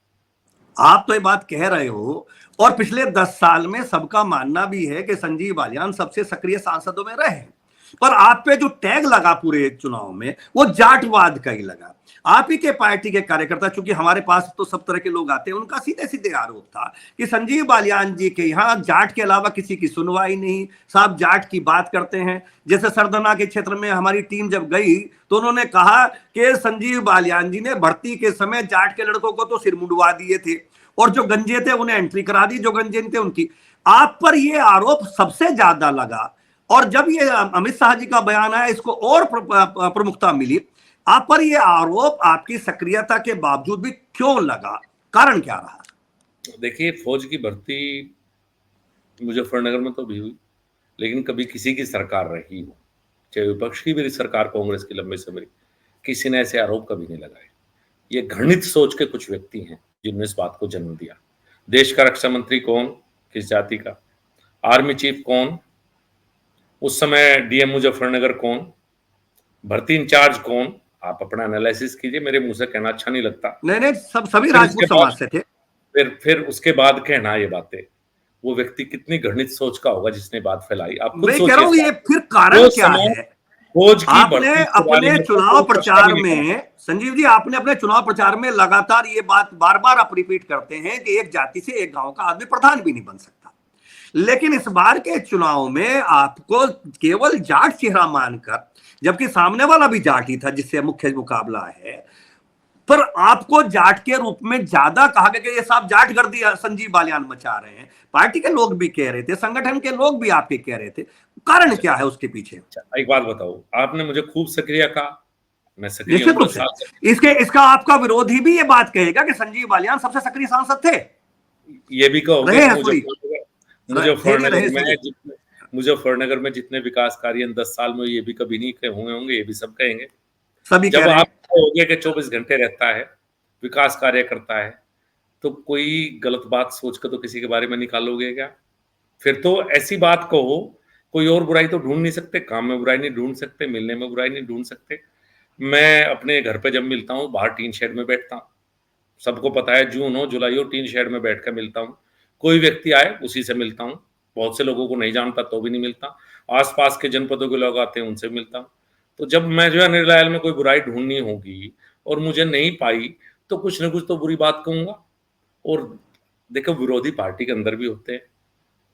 आप तो ये बात कह रहे हो, और पिछले 10 साल में सबका मानना भी है कि संजीव बालियान सबसे सक्रिय सांसदों में रहे, पर आप पे जो टैग लगा पूरे चुनाव में वो जाटवाद का ही लगा। आप ही के पार्टी के कार्यकर्ता, चूंकि हमारे पास तो सब तरह के लोग आते हैं, उनका सीधे सीधे आरोप था कि संजीव बालियान जी के यहाँ जाट के अलावा किसी की सुनवाई नहीं, साहब जाट की बात करते हैं। जैसे सरदना के क्षेत्र में हमारी टीम जब गई तो उन्होंने कहा कि संजीव बालियान जी ने भर्ती के समय जाट के लड़कों को तो सिर मुंडवा दिए थे, और जो गंजे थे उन्हें एंट्री करा दी, जो गंजे थे उनकी। आप पर ये आरोप सबसे ज्यादा लगा, और जब ये अमित शाह जी का बयान आया, इसको और प्रमुखता मिली। आप पर ये आरोप आपकी सक्रियता के बावजूद भी क्यों लगा? कारण क्या रहा? देखिए, फौज की भर्ती मुजफ्फरनगर में तो भी हुई, लेकिन कभी किसी की सरकार रही हो, चाहे विपक्ष की भी सरकार, कांग्रेस की लंबे समय, किसी ने ऐसे आरोप कभी नहीं लगाए। ये घृणित सोच के कुछ व्यक्ति हैं जिन्होंने इस बात को जन्म दिया। देश का रक्षा मंत्री कौन, किस जाति का, आर्मी चीफ कौन, उस समय डीएम मुजफ्फरनगर कौन, भर्ती इंचार्ज कौन, आप अपना एनालिसिस कीजिए। मेरे मुंह से कहना अच्छा नहीं लगता। नहीं, सभी राजपूत समाज से थे। फिर उसके बाद कहना ये बातें, वो व्यक्ति कितनी घृणित सोच का होगा जिसने बात फैलाई। आप खुद मैं कह रहा हूं, ये फिर कारण क्या है? फौज की आपने भर्ती के बारे अपने में तो चुनाव कोई प्रश्न प्रचार भी नहीं था। में, संजीव जी, आपने अपने चुनाव प्रचार में लगातार ये बात बार बार आप रिपीट करते हैं कि एक जाति से एक गांव का आदमी प्रधान भी नहीं बन सकता। लेकिन इस बार के चुनाव में आपको केवल जाट चेहरा मानकर, जबकि सामने वाला भी जाट ही था जिससे मुख्य मुकाबला है, पर आपको जाट के रूप में ज्यादा कहा गया कि ये साहब जाट गर्दी संजीव बालियान मचा रहे हैं। पार्टी के लोग भी कह रहे थे, संगठन के लोग भी आपके कह रहे थे। कारण क्या है उसके पीछे? अच्छा, एक बात बताओ, आपने मुझे खूब सक्रिय कहा, मैं सक्रिय निश्चित हूँ, रूप 10 से साल से। इसका आपका विरोधी भी ये बात कहेगा कि संजीव बालियान सबसे सक्रिय सांसद थे, ये भी कहोगे रहे कि हैं, सॉरी, थे नहीं रहे, सॉरी। मुजफ्फरनगर में जितने विकास कार्य इन 10 साल में ये भी कभी नहीं हुए होंगे, ये भी सब कहेंगे। सभी कह जब रहे आप हैं। कहोगे कि 24 घंटे रहता है, विकास कार्य करता है, तो कोई गलत बात सोच कर तो किसी के बारे में निकालोगे क्या? फिर तो ऐसी बात कहो, कोई और बुराई तो ढूंढ नहीं सकते, काम में बुराई नहीं ढूंढ सकते, मिलने में बुराई नहीं ढूंढ सकते। मैं अपने घर पे जब मिलता हूँ, बाहर टीन शेड में बैठता हूँ। सबको पता है, जून हो जुलाई हो, टीन शेड में बैठ कर मिलता हूँ। कोई व्यक्ति आए उसी से मिलता हूँ। बहुत से लोगों को नहीं जानता तो भी नहीं मिलता। आसपास के जनपदों के लोग आते हैं, उनसे मिलता हूँ। तो जब मैं जो है निर्दयल में कोई बुराई ढूंढनी होगी और मुझे नहीं पाई, तो कुछ ना कुछ तो बुरी बात कहूंगा। और देखो, विरोधी पार्टी के अंदर भी होते हैं।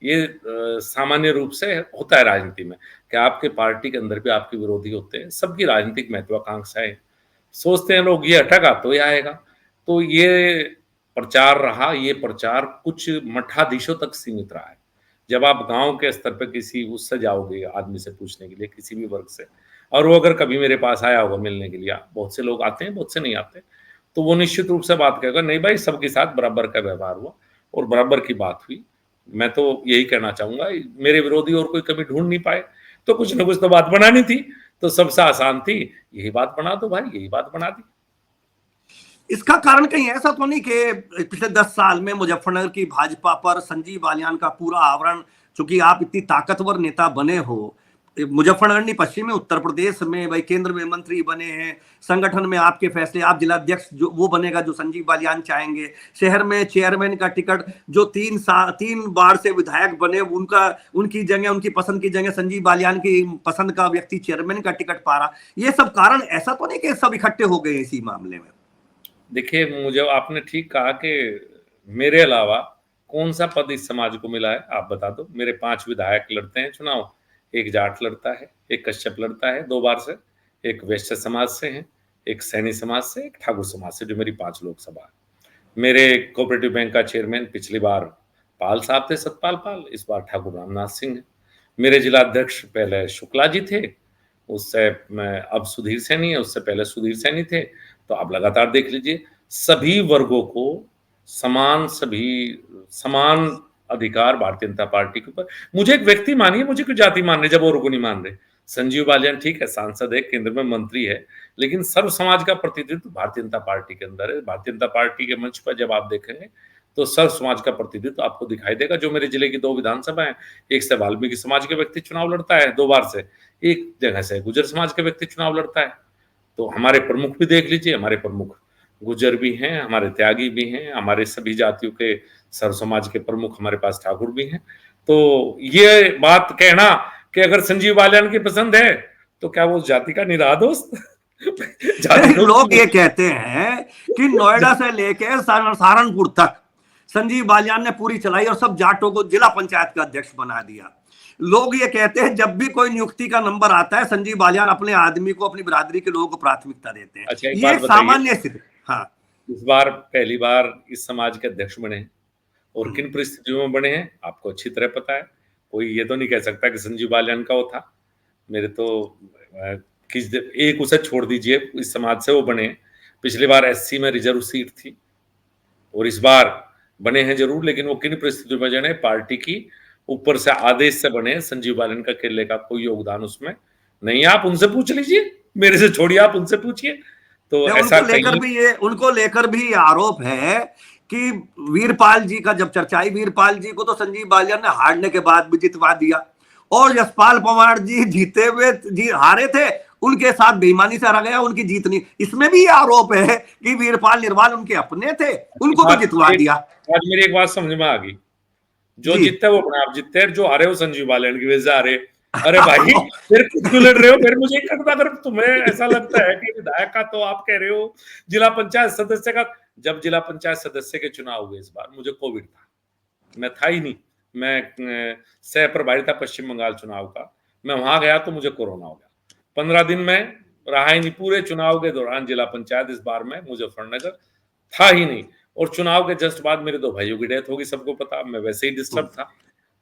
ये सामान्य रूप से होता है राजनीति में कि आपके पार्टी के अंदर भी आपके विरोधी होते हैं। सबकी राजनीतिक महत्वाकांक्षाएं, सोचते हैं लोग ये हटेगा तो ये आएगा। तो ये प्रचार रहा, ये प्रचार कुछ मठाधीशों तक सीमित रहा है। जब आप गांव के स्तर पर किसी उससे जाओगे आदमी से पूछने के लिए, किसी भी वर्ग से, और वो अगर कभी मेरे पास आया होगा मिलने के लिए, बहुत से लोग आते हैं, बहुत से नहीं आते, तो वो निश्चित रूप से बात कहेगा, नहीं भाई, सबके साथ बराबर का व्यवहार हुआ और बराबर की बात हुई। मैं तो यही कहना चाहूंगा, मेरे विरोधी और कोई कमी ढूंढ नहीं पाए, तो कुछ ना कुछ तो बात बनानी थी। तो सबसे आसान थी, यही बात बना दो भाई, यही बात बना दी। इसका कारण कहीं ऐसा तो नहीं कि पिछले 10 साल में मुजफ्फरनगर की भाजपा पर संजीव बालियान का पूरा आवरण, चूंकि आप इतनी ताकतवर नेता बने हो, मुजफ्फरनगर नहीं, पश्चिमी उत्तर प्रदेश में भाई केंद्र में मंत्री बने हैं, संगठन में आपके फैसले, आप जिलाध्यक्ष जो वो बनेगा जो संजीव बालियान चाहेंगे, शहर में चेयरमैन का टिकट जो 3 बार से विधायक बने, उनका उनकी जगह, उनकी पसंद की जगह संजीव बालियान की पसंद का व्यक्ति चेयरमैन का टिकट पा रहा। ये सब कारण ऐसा तो नहीं कि सब इकट्ठे हो गए इसी मामले में? देखिए, मुझे आपने ठीक कहा कि मेरे अलावा कौन सा पद इस समाज को मिला है, आप बता दो। मेरे 5 विधायक लड़ते हैं चुनाव, एक जाट लड़ता है, एक कश्यप लड़ता है 2 बार से, एक वैश्य समाज से है, एक सैनी समाज से, एक ठाकुर समाज से, जो मेरी 5 लोकसभा है। मेरे कोऑपरेटिव बैंक का चेयरमैन पिछली बार पाल साहब थे, सतपाल पाल, इस बार ठाकुर रामनाथ सिंह है। मेरे जिलाध्यक्ष पहले शुक्ला जी थे, उससे अब सुधीर सैनी है, उससे पहले सुधीर सैनी थे। तो आप लगातार देख लीजिए, सभी वर्गों को समान अधिकार भारतीय जनता पार्टी के ऊपर। मुझे एक व्यक्ति मानिए, मुझे क्यों जाति मान रहे जब औरों को नहीं मान रहे? संजीव बालियान ठीक है, सांसद है, केंद्र में मंत्री है, लेकिन सर्व समाज का प्रतिनिधित्व भारतीय जनता पार्टी के अंदर है। भारतीय जनता पार्टी के मंच पर जब आप देखेंगे तो सर्व समाज का प्रतिनिधित्व आपको दिखाई देगा। जो मेरे जिले की 2 विधानसभा है, एक से वाल्मीकि समाज के व्यक्ति चुनाव लड़ता है 2 बार से, एक जगह से गुजर समाज के व्यक्ति चुनाव लड़ता है। तो हमारे प्रमुख भी देख लीजिए, हमारे प्रमुख गुजर भी हैं, हमारे त्यागी भी हैं, हमारे सभी जातियों के सर्व समाज के प्रमुख हमारे पास ठाकुर भी हैं। तो ये बात कहना कि अगर संजीव बालियान की पसंद है तो क्या वो जाति का निराह दोस्त? जाति लोग ये कहते हैं कि नोएडा से लेकर सहारनपुर तक संजीव बालियान ने पूरी चलाई और सब जाटों को जिला पंचायत का अध्यक्ष बना दिया। लोग ये कहते हैं जब भी कोई नियुक्ति का नंबर आता है, संजीव बालियान अपने आदमी को, अपनी बिरादरी के लोगों को प्राथमिकता देते हैं। अच्छा, एक ये बात एक बताइए, सामान्य स्थिति। हाँ, इस बार पहली बार इस समाज के अध्यक्ष बने हैं और किन परिस्थितियों में बने हैं आपको अच्छी तरह पता है। कोई ये तो नहीं कह सकता कि संजीव बालियान का वो था। मेरे तो एक उसे छोड़ दीजिए, इस समाज से वो बने। पिछली बार एससी में रिजर्व सीट थी और इस बार बने हैं जरूर, लेकिन वो किन परिस्थितियों में बने? पार्टी की ऊपर से आदेश से बने। संजीव बालियान का केले का कोई योगदान उसमें नहीं। आप उनसे पूछ लीजिए, मेरे से छोड़िए, आप उनसे पूछिए। तो ऐसा उनको लेकर भी ये आरोप है कि वीरपाल जी का जब चर्चा आई, वीरपाल जी को तो संजीव बालियान ने हारने के बाद भी जितवा दिया, और यशपाल पवार जी जीते हुए हारे थे, उनके साथ बेईमानी से हरा गया, उनकी जीत नहीं। इसमें भी आरोप है कि वीरपाल निर्वाल उनके अपने थे, उनको तो जितवा दिया। आज मेरी एक बात समझ में आ गई, जो जीतते वो अपने आप जीतते हैं, जो हारे वो संजीव बालियान की वजह से हारे। अरे भाई, फिर खुद क्यों लड़ रहे हो? फिर मुझे लगता, अगर तुम्हें ऐसा लगता है कि विधायक का, तो आप कह रहे हो जिला पंचायत सदस्य का। जब जिला पंचायत सदस्य के चुनाव हुए इस बार, मुझे कोविड था, मैं था ही नहीं, मैं सह प्रभारी था पश्चिम बंगाल चुनाव का। मैं वहां गया तो मुझे कोरोना हो गया, 15 दिन में रहा ही नहीं। पूरे चुनाव के दौरान जिला पंचायत इस बार में मुजफ्फरनगर था ही नहीं, और चुनाव के जस्ट बाद मेरे 2 भाइयों की डेथ होगी, सबको पता, मैं वैसे ही डिस्टर्ब था।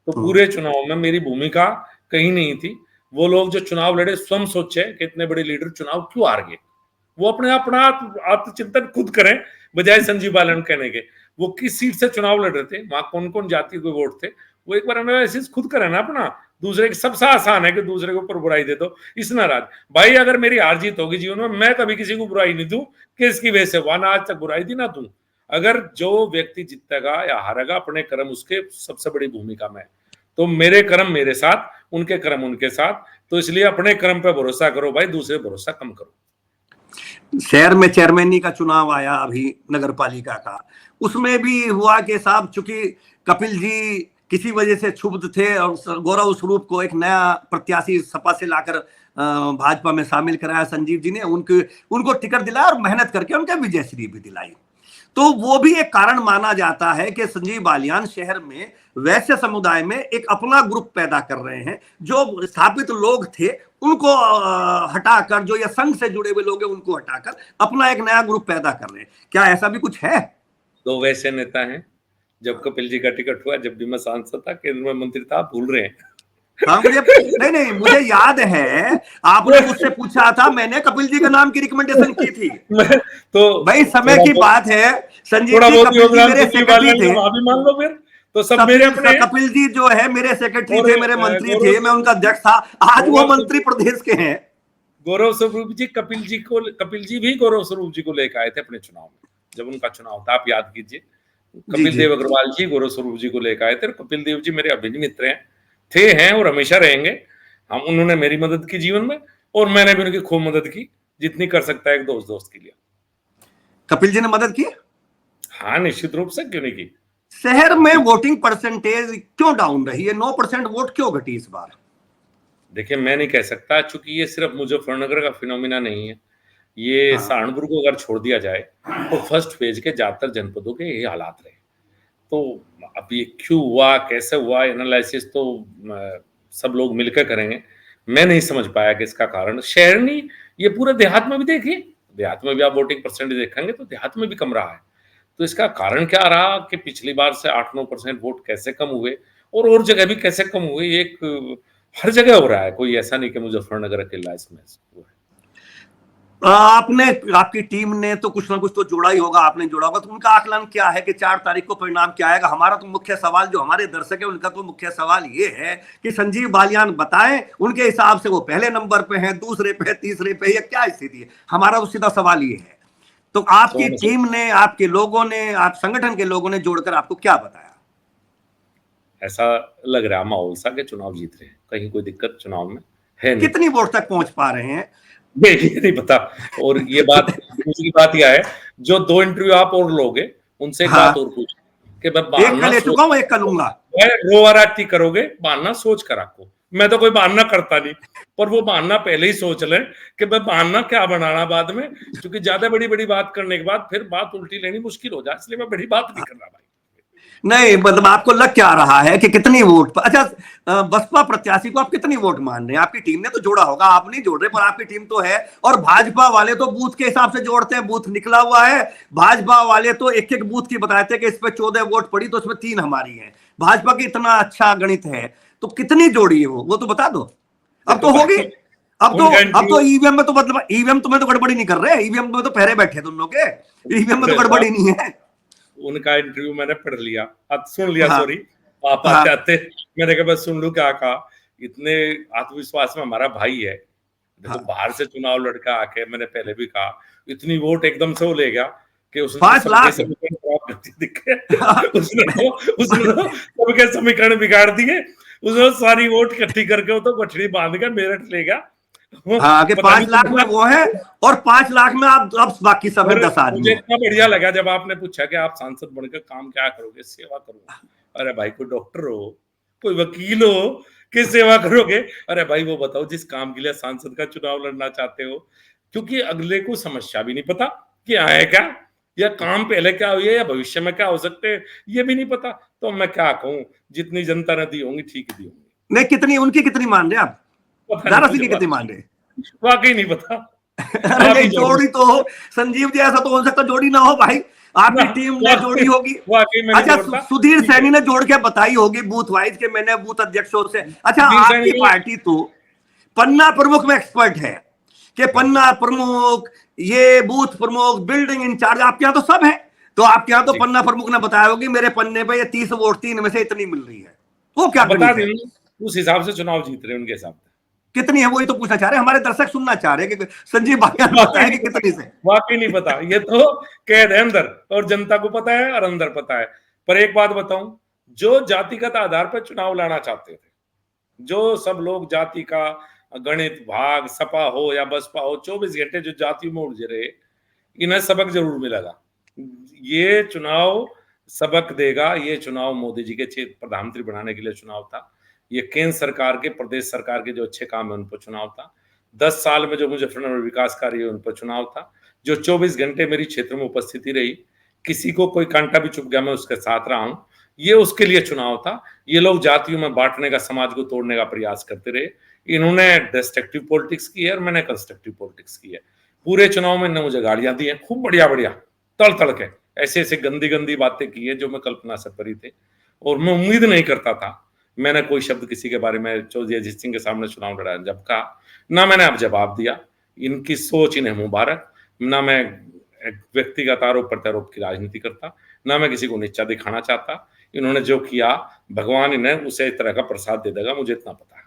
तो पूरे चुनाव में मेरी भूमिका कहीं नहीं थी। वो लोग जो चुनाव लड़े, स्वयं सोचे कि इतने बड़े लीडर चुनाव क्यों हार गए। वो अपने अपना आत्मचिंतन खुद करें, बजाय संजीव बालन कहने के। वो किस सीट से चुनाव लड़ रहे थे, वहां कौन कौन जाति के वोट थे, वो एक बार एनालिसिस खुद करें ना अपना। दूसरे के, सबसे आसान है कि दूसरे के ऊपर बुराई दे दो, इस नाराज। भाई, अगर मेरी हार जीत होगी जीवन में, मैं कभी किसी को बुराई नहीं दूं कि इसकी वजह से हुआ, ना आज तक बुराई दी ना दूं। अगर जो व्यक्ति जीतेगा या हारेगा, अपने कर्म उसके सबसे बड़ी भूमिका में। तो मेरे कर्म मेरे साथ, उनके कर्म उनके साथ। तो इसलिए अपने कर्म पे भरोसा करो भाई, दूसरे भरोसा कम करो। शहर में चेयरमैनी का चुनाव आया अभी, नगर पालिका का, उसमें भी हुआ कि साहब, चूंकि कपिल जी किसी वजह से क्षुब्ध थे और गौरव स्वरूप को एक नया प्रत्याशी सपा से लाकर भाजपा में शामिल कराया संजीव जी ने, उनको टिकट दिलाया और मेहनत करके उनका विजयश्री भी दिलाई। तो वो भी एक कारण माना जाता है कि संजीव बालियान शहर में वैश्य समुदाय में एक अपना ग्रुप पैदा कर रहे हैं। जो स्थापित लोग थे उनको हटाकर, जो ये संघ से जुड़े हुए लोग हैं उनको हटाकर अपना एक नया ग्रुप पैदा कर रहे हैं। क्या ऐसा भी कुछ है? 2 वैसे नेता हैं। जब कपिल जी का टिकट हुआ, जब भी मैं सांसद था, केंद्र में मंत्री था, आप भूल रहे हैं? हाँ, नहीं, मुझे याद है, आपने मुझसे पूछा था, मैंने कपिल जी के नाम की रिकमेंडेशन की थी। तो भाई, समय की बात है, संजीव जी कपिल जी मेरे सेक्रेटरी थे। मान लो फिर, तो सब मेरे अपने। कपिल जी जो है मेरे सेक्रेटरी थे, मेरे मंत्री थे, मैं उनका अध्यक्ष था। आज वो मंत्री प्रदेश के हैं। गौरव स्वरूप जी, कपिल जी भी गौरव स्वरूप जी को लेकर आए थे अपने चुनाव में, जब उनका चुनाव था, आप याद कीजिए। कपिल देव अग्रवाल जी गौरव स्वरूप जी को लेकर आए थे। कपिल देव जी मेरे अभिन्न मित्र हैं, हैं और हमेशा रहेंगे। हम, उन्होंने मेरी मदद की जीवन में, और मैंने भी उनकी खूब मदद की, जितनी कर सकता है एक दोस्त के लिए। कपिल जी ने मदद की? हाँ, निश्चित रूप से, क्यों नहीं की। शहर में वोटिंग परसेंटेज क्यों डाउन रही है? 9% वोट क्यों घटी इस बार? देखिए, मैं नहीं कह सकता, चूंकि ये सिर्फ मुजफ्फरनगर का फिनोमिना नहीं है। ये सहारनपुर को अगर छोड़ दिया जाए तो फर्स्ट फेज के ज्यादातर जनपदों के ये हालात रहे। तो अब ये क्यों हुआ, कैसे हुआ, एनालिसिस तो सब लोग मिलकर करेंगे। मैं नहीं समझ पाया कि इसका कारण शहर नहीं, ये पूरे देहात में भी देखिए, देहात में भी आप वोटिंग परसेंटेज देखेंगे तो देहात में भी कम रहा है। तो इसका कारण क्या रहा कि पिछली बार से 8-9% वोट कैसे कम हुए, और जगह भी कैसे कम हुए। एक हर जगह हो रहा है, कोई ऐसा नहीं कि मुजफ्फरनगर अकेला इसमें हुआ है। आपने, आपकी टीम ने तो कुछ ना कुछ तो जोड़ा ही होगा, आपने जोड़ा होगा। तो उनका आकलन क्या है कि 4 तारीख को परिणाम क्या आएगा? हमारा तो मुख्य सवाल, जो हमारे दर्शक है उनका तो मुख्य सवाल ये है कि संजीव बालियान बताएं, उनके हिसाब से वो पहले नंबर पे हैं, दूसरे पे, तीसरे पे, या क्या स्थिति है? हमारा तो सीधा सवाल ये है। तो आपकी टीम ने, आपके लोगों ने, आप संगठन के लोगों ने जोड़कर आपको क्या बताया? ऐसा लग रहा माहौल सा कि चुनाव जीत रहे हैं, कहीं कोई दिक्कत चुनाव में है नहीं। कितनी वोट तक पहुंच पा रहे हैं ये नहीं पता। और ये बात, दूसरी बात यह है, जो 2 इंटरव्यू आप और लोगे, उनसे एक बात और पूछ कि मैं एक ले चुका हूं, एक कर लूंगा। रोवाराती करोगे, बहाना सोच कर रखो। मैं तो कोई बहाना करता नहीं, पर वो बहाना पहले ही सोच लें कि मैं बहाना क्या बनाना बाद में, क्योंकि ज्यादा बड़ी बात करने के बाद फिर बात उल्टी लेनी मुश्किल हो जाए। इसलिए मैं बड़ी बात नहीं कर रहा भाई। नहीं, मतलब आपको लग क्या रहा है कि कितनी वोट पर? अच्छा, बसपा प्रत्याशी को आप कितनी वोट मान रहे हैं? आपकी टीम ने तो जोड़ा होगा, आप नहीं जोड़ रहे, पर आपकी टीम तो है। और भाजपा वाले तो बूथ के हिसाब से जोड़ते हैं, बूथ निकला हुआ है। भाजपा वाले तो एक एक बूथ की बताते हैं कि इस पे 14 वोट पड़ी तो इसमें 3 हमारी है। भाजपा की इतना अच्छा गणित है, तो कितनी जोड़ी है वो तो बता दो। अब तो होगी, अब तो ईवीएम में तो, मतलब ईवीएम तुम्हें तो गड़बड़ी नहीं कर रहे, ईवीएम में तो पहरे बैठे तुम लोग के, ईवीएम में तो गड़बड़ी नहीं है। उनका इंटरव्यू मैंने पढ़ लिया, अब सुन लिया। सॉरी, आप आते आते मैंने कहा बस सुन लूं क्या कहा। इतने आत्मविश्वास में हमारा भाई है। देखो, बाहर से चुनाव लड़का आके, मैंने पहले भी कहा, इतनी वोट एकदम से वो ले गया कि उसने 5 लाख उसने सबके समीकरण बिगाड़ दिए। उसने सारी वोट इकट्ठी करके वो तो गठड़ी बांध के मेरठ ले गया। हाँ, कि 5 लाख में वो है और 5 लाख में आप अब बाकी सब 10 आदमी। मुझे इतना बढ़िया लगा जब आपने पूछा कि आप सांसद बनकर काम क्या करोगे। सेवा करूंगा। अरे भाई, कोई डॉक्टर हो, कोई वकील हो, किस सेवा करोगे? अरे भाई वो बताओ जिस काम के लिए सांसद का चुनाव लड़ना चाहते हो, क्योंकि अगले को समस्या भी नहीं पता कि आए क्या, या काम पहले क्या हुई है या भविष्य में क्या हो सकते हैं, ये भी नहीं पता। तो मैं क्या कहूँ, जितनी जनता ने दी होंगी ठीक दी होंगी। नहीं, कितनी उनकी कितनी मान रहे आप? पता नहीं दारा मुझे, की कितनी मान रहे? वाकई नहीं पता। अरे आप नहीं, ही जोड़ी तो हो संजीव जी, ऐसा तो हो सकता जोड़ी ना हो भाई, आपकी टीम ने जोड़ी होगी। वाकई मैं नहीं अच्छा, जोड़ता। सुधीर ठीक है, सैनी ने जोड़ के बताई होगी बूथ वाइज के मैंने बूथ अध्यक्षों से। अच्छा, सुधीर सैनी आपकी ने, पार्टी तो पन्ना प्रमुख में एक्सपर्ट है कि पन्ना प्रमुख, ये बूथ प्रमुख, बिल्डिंग इंचार्ज, आपके यहाँ तो सब है। तो आपके यहाँ तो जी, पन्ना प्रमुख ने बताया होगी मेरे पन्ने पे ये 30 वोट 3 में से इतनी मिल रही है। वो क्या अब बता गणित है? दें उस हिसाब से चुनाव जीत रहे हैं उनके हिसाब से। कितनी है वही तो पूछना चाह रहे हैं, हमारे दर्शक सुनना चाह रहे हैं कि संजीव भाटिया ने वाकई बताया कि नहीं पता, कितनी से। वाकई नहीं पता। ये तो कैद है अंदर, और जनता को पता है और अंदर पता है। पर एक बात बताऊं, जो जातिगत आधार पर चुनाव लड़ना चाहते थे, जो सब लोग जाति का गणित भाग, सपा हो या बसपा हो, 24 घंटे जो जातियों में उलझे रहे, इन्हें सबक जरूर मिलेगा। ये चुनाव सबक देगा। ये चुनाव मोदी जी के प्रधानमंत्री बनाने के लिए चुनाव था। ये केंद्र सरकार के, प्रदेश सरकार के जो अच्छे काम है उन पर चुनाव था। 10 साल में जो मुजफ्फरनगर में विकास कार्य है उन पर चुनाव था। जो 24 घंटे मेरी क्षेत्र में उपस्थिति रही, किसी को कोई कांटा भी चुभ गया मैं उसके साथ रहा हूं, ये उसके लिए चुनाव था। ये लोग जातियों में बांटने का, समाज को तोड़ने का प्रयास करते रहे। इन्होंने डिस्ट्रक्टिव पॉलिटिक्स की है और मैंने कंस्ट्रक्टिव पॉलिटिक्स की है। पूरे चुनाव में इन्होंने मुझे गालियां दी हैं, खूब बढ़िया बढ़िया तड़ तड़ के, ऐसे ऐसे गंदी गंदी बातें की है जो मैं कल्पना से परी थे, और मैं उम्मीद नहीं करता था। मैंने कोई शब्द किसी के बारे में चौधरी अजीत सिंह के सामने चुनाव लड़ा जब कहा, ना मैंने अब जवाब दिया। इनकी सोच इन्हें मुबारक। ना मैं व्यक्तिगत आरोप प्रत्यारोप की राजनीति करता, ना मैं किसी को नीचा दिखाना चाहता। इन्होंने जो किया, भगवान इन्हें उसे इस तरह का प्रसाद दे देगा, मुझे इतना पता है।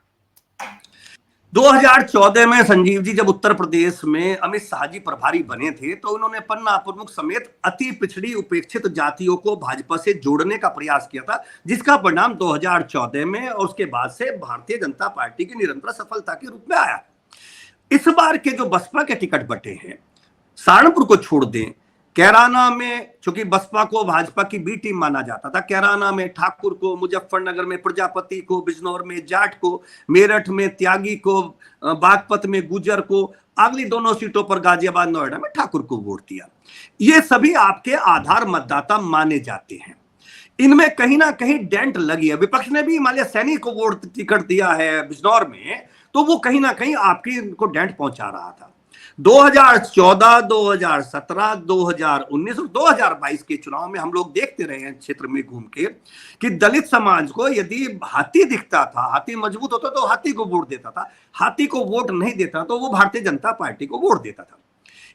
2014 में संजीव जी जब उत्तर प्रदेश में अमित शाह जी प्रभारी बने थे तो उन्होंने पन्ना प्रमुख समेत अति पिछड़ी उपेक्षित जातियों को भाजपा से जोड़ने का प्रयास किया था, जिसका परिणाम 2014 में और उसके बाद से भारतीय जनता पार्टी की निरंतर सफलता के रूप में आया। इस बार के जो बसपा के टिकट बटे हैं, सहारनपुर को छोड़ दें, कैराना में, चूंकि बसपा को भाजपा की बी टीम माना जाता था, कैराना में ठाकुर को, मुजफ्फरनगर में प्रजापति को, बिजनौर में जाट को, मेरठ में त्यागी को, बागपत में गुजर को, अगली दोनों सीटों पर गाजियाबाद नोएडा में ठाकुर को वोट दिया। ये सभी आपके आधार मतदाता माने जाते हैं। इनमें कहीं ना कहीं डेंट लगी है। विपक्ष ने भी हिमालय सैनिक को वोट टिकट दिया है बिजनौर में, तो वो कहीं ना कहीं आपकी को डेंट पहुंचा रहा था। 2014, 2017, 2019 और 2022 के चुनाव में हम लोग देखते रहे हैं क्षेत्र में घूम के कि दलित समाज को यदि हाथी दिखता था, हाथी मजबूत होता तो हाथी को वोट देता था, हाथी को वोट नहीं देता तो वो भारतीय जनता पार्टी को वोट देता था।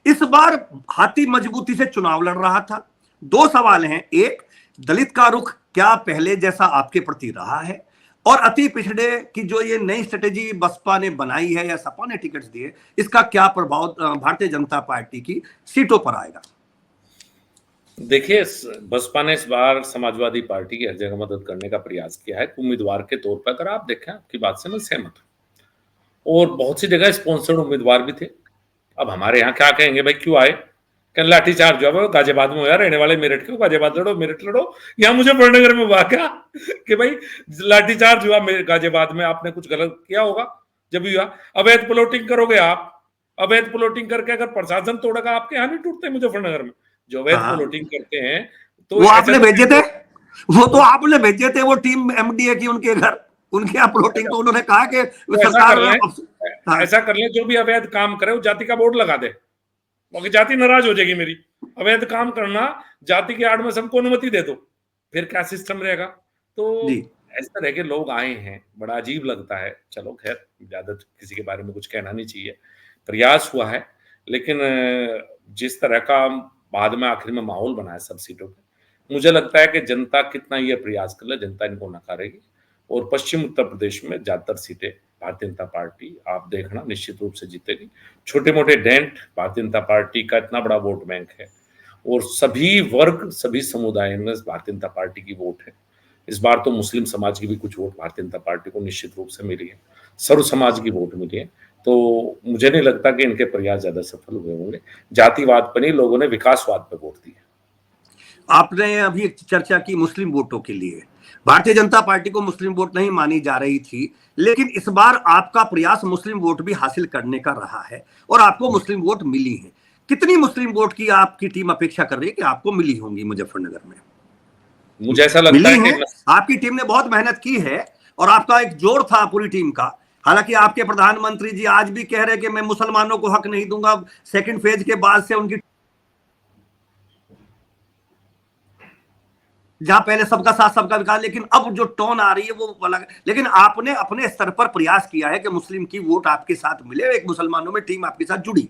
इस बार हाथी मजबूती से चुनाव लड़ रहा था। दो सवाल हैं, एक, दलित का रुख क्या पहले जैसा आपके प्रति रहा है, और अति पिछड़े की जो ये नई स्ट्रेटेजी बसपा ने बनाई है या सपा ने टिकट्स दिए, इसका क्या प्रभाव भारतीय जनता पार्टी की सीटों पर आएगा? देखिए, बसपा ने इस बार समाजवादी पार्टी की हर जगह मदद करने का प्रयास किया है उम्मीदवार के तौर पर। अगर आप देखें, आपकी बात से मैं सहमत हूं, और बहुत सी जगह स्पॉन्सर्ड उम्मीदवार भी थे। अब हमारे यहाँ क्या कहेंगे भाई, क्यों आए? क्या लाठीचार्ज जो है गाजियाबाद में हुआ, रहने वाले मेरठ के, गाजियाबाद लड़ो, मेरठ लड़ो। यहाँ मुजफ्फरनगर में हुआ क्या कि भाई लाठीचार्ज हुआ गाजियाबाद में, आपने कुछ गलत किया होगा जब भी हुआ। अवैध प्लॉटिंग करोगे आप, अवैध प्लॉटिंग करके अगर प्रशासन तोड़ेगा, आपके यहाँ नहीं टूटते मुजफ्फरनगर में जो अवैध हाँ, प्लॉटिंग करते हैं। तो वो ऐसे आपने तो भेजे थे, वो तो आपने भेजे थे वो टीम एमडीए की उनके घर, उनके यहाँ प्लॉटिंग, तो उन्होंने कहा कि तो ऐसा सरकार कर लें, हाँ, ऐसा कर लें, जो भी अवैध काम करे वो जाति का बोर्ड लगा दे, क्योंकि जाति नाराज हो जाएगी मेरी। अवैध काम करना, जाति के आड़ में सबको अनुमति दे दो, फिर क्या सिस्टम रहेगा? तो जी, इस तरह के लोग आए हैं, बड़ा अजीब लगता है। चलो खैर, ज्यादा किसी के बारे में कुछ कहना नहीं चाहिए। प्रयास हुआ है, लेकिन जिस तरह का बाद में आखिर में माहौल बना है सब सीटों पे, मुझे लगता है कि जनता कितना ये प्रयास कर ले, जनता इनको नकारेगी। और पश्चिम उत्तर प्रदेश में ज्यादातर सीटें भारतीय जनता पार्टी, आप देखना, निश्चित रूप से जीतेगी। छोटे मोटे डेंट, भारतीय जनता पार्टी का इतना बड़ा वोट बैंक है, और सभी वर्ग, सभी समुदाय में भारतीय जनता पार्टी की वोट है। इस बार तो मुस्लिम समाज की भी कुछ वोट भारतीय जनता पार्टी को निश्चित रूप से मिली है, सर्व समाज की वोट मिली है। तो मुझे नहीं लगता कि इनके प्रयास ज्यादा सफल हुए होंगे। जातिवाद पर नहीं, लोगों ने विकासवाद पर वोट दिया। आपने अभी चर्चा की मुस्लिम वोटों के लिए, भारतीय जनता पार्टी को मुस्लिम वोट नहीं मानी जा रही थी, लेकिन इस बार आपका प्रयास मुस्लिम वोट भी हासिल करने का रहा है और आपको मुस्लिम वोट मिली है। कितनी मुस्लिम वोट की आपकी टीम अपेक्षा कर रही है कि आपको मिली होंगी मुजफ्फरनगर में? मुझे ऐसा लगता मिली है है। आपकी टीम ने बहुत मेहनत की है और आपका एक जोर था पूरी टीम का। हालांकि आपके प्रधानमंत्री जी आज भी कह रहे हैं कि मैं मुसलमानों को हक नहीं दूंगा, सेकंड फेज के बाद से उनकी, जहां पहले सबका साथ सबका विकास, लेकिन अब जो टोन आ रही है वो अलग। लेकिन आपने अपने स्तर पर प्रयास किया है कि मुस्लिम की वोट आपके साथ मिले, एक मुसलमानों में टीम आपके साथ जुड़ी।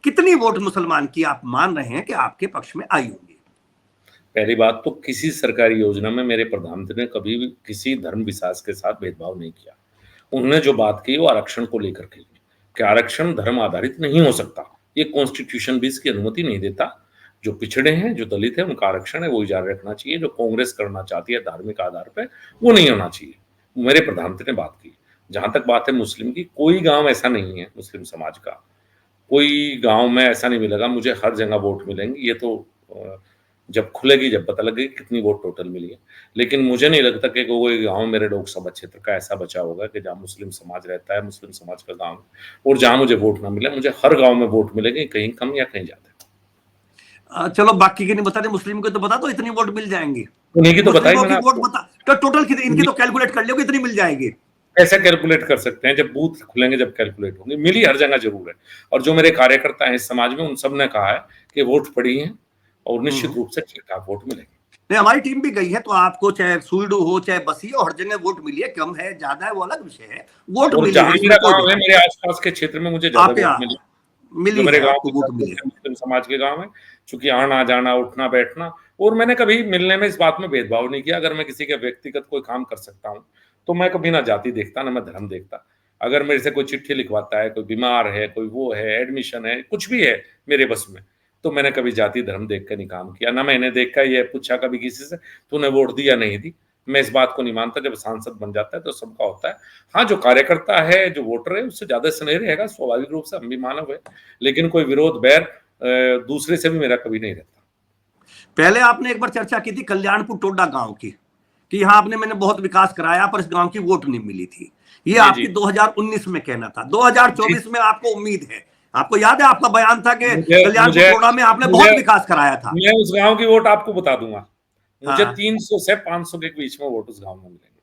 कितनी वोट मुसलमान की आप मान रहे हैं कि आपके पक्ष में आई होगी? पहली बात तो किसी सरकारी योजना में मेरे प्रधानमंत्री ने कभी भी किसी धर्म विश्वास के साथ भेदभाव नहीं किया। उन्होंने जो बात की वो आरक्षण को लेकर के, कि आरक्षण धर्म आधारित नहीं हो सकता, ये कॉन्स्टिट्यूशन भी इसकी अनुमति नहीं देता। जो पिछड़े हैं, जो दलित है, उनका आरक्षण है वो जारी रखना चाहिए। जो कांग्रेस करना चाहती है धार्मिक आधार पर, वो नहीं होना चाहिए। मेरे प्रधानमंत्री ने बात की। जहां तक बात है मुस्लिम की, कोई गांव ऐसा नहीं है मुस्लिम समाज का, कोई गांव में ऐसा नहीं मिलेगा मुझे हर जगह वोट मिलेंगे। ये तो जब खुलेगी, जब पता लगेगी कितनी वोट टोटल मिली है। लेकिन मुझे नहीं लगता कि कोई गांव मेरे लोकसभा क्षेत्र का ऐसा बचा होगा कि जहां मुस्लिम समाज रहता है, मुस्लिम समाज का गांव, और जहां मुझे वोट ना मिले। मुझे हर गांव में वोट मिलेंगे, कहीं कम या कहीं ज्यादा। चलो बाकी के नहीं बता रहे, मुस्लिम को तो बता दो इतनी वोट मिल जाएंगी। उन्हीं की तो बताई मुस्लिमों मैंने की वोट आपको। बता तो टोटल कितनी, इनकी तो कैलकुलेट कर लो कितनी मिल जाएगी। कैसे कैलकुलेट कर सकते हैं? जब बूथ खुलेंगे, जब कैलकुलेट होंगे। मिली हर जगह जरूर है। और जो मेरे कार्यकर्ता हैं इस समाज में, उन सब ने कहा है कि वोट पड़ी है और निश्चित रूप से ठीक ठाक वोट मिलेंगे। नहीं, हमारी टीम भी गई है, तो आपको चाहे सुईडू हो चाहे बसी हो, हर जगह वोट मिली है। कम है ज्यादा है वो अलग विषय है, वोट और मिली जहां है, मेरा इसमें कोई गांव है, दिक्कत मेरे आसपास के क्षेत्र में मुझे नहीं। ज्यादा आपके वोट यहाँ मिले। जो मिली मेरे है, गांव आपको के वोट सब मिली है। मुस्लिम समाज के गांव है, चूंकि आना जाना, उठना बैठना, और मैंने कभी मिलने में इस बात में भेदभाव नहीं किया। अगर मैं किसी के व्यक्तिगत कोई काम कर सकता हूं तो मैं कभी ना जाति देखता ना मैं धर्म देखता। अगर मेरे से कोई चिट्ठी लिखवाता है, कोई बीमार है, कोई वो है, एडमिशन है, कुछ भी है मेरे बस में, तो मैंने कभी जाति धर्म देख कर नहीं काम किया। ना मैंने देखा ये पूछा कभी किसी से तूने वोट दिया नहीं दी। मैं इस बात को नहीं मानता। जब सांसद बन जाता है तो सबका होता है। हाँ, जो कार्यकर्ता है, जो वोटर है, उससे ज्यादा स्नेह रहेगा, स्वाभाविक रूप से, हम भी मानव है। लेकिन कोई विरोध बैर दूसरे से भी मेरा कभी नहीं रहता। पहले आपने एक बार चर्चा की थी कल्याणपुर टोडा गांव की, कि यहाँ आपने मैंने बहुत विकास कराया पर इस गांव की वोट नहीं मिली थी। ये जी आपकी जी 2019 में कहना था। जी। 2024 में आपको उम्मीद है? आपको याद है आपका बयान था कि मुझे कल्याणपुर मुझे टोडा में आपने मुझे बहुत विकास कराया था। मैं उस गांव की वोट आपको बता दूंगा। मुझे हाँ, 300 से 500 के बीच में वोट उस गांव में मिलेंगे।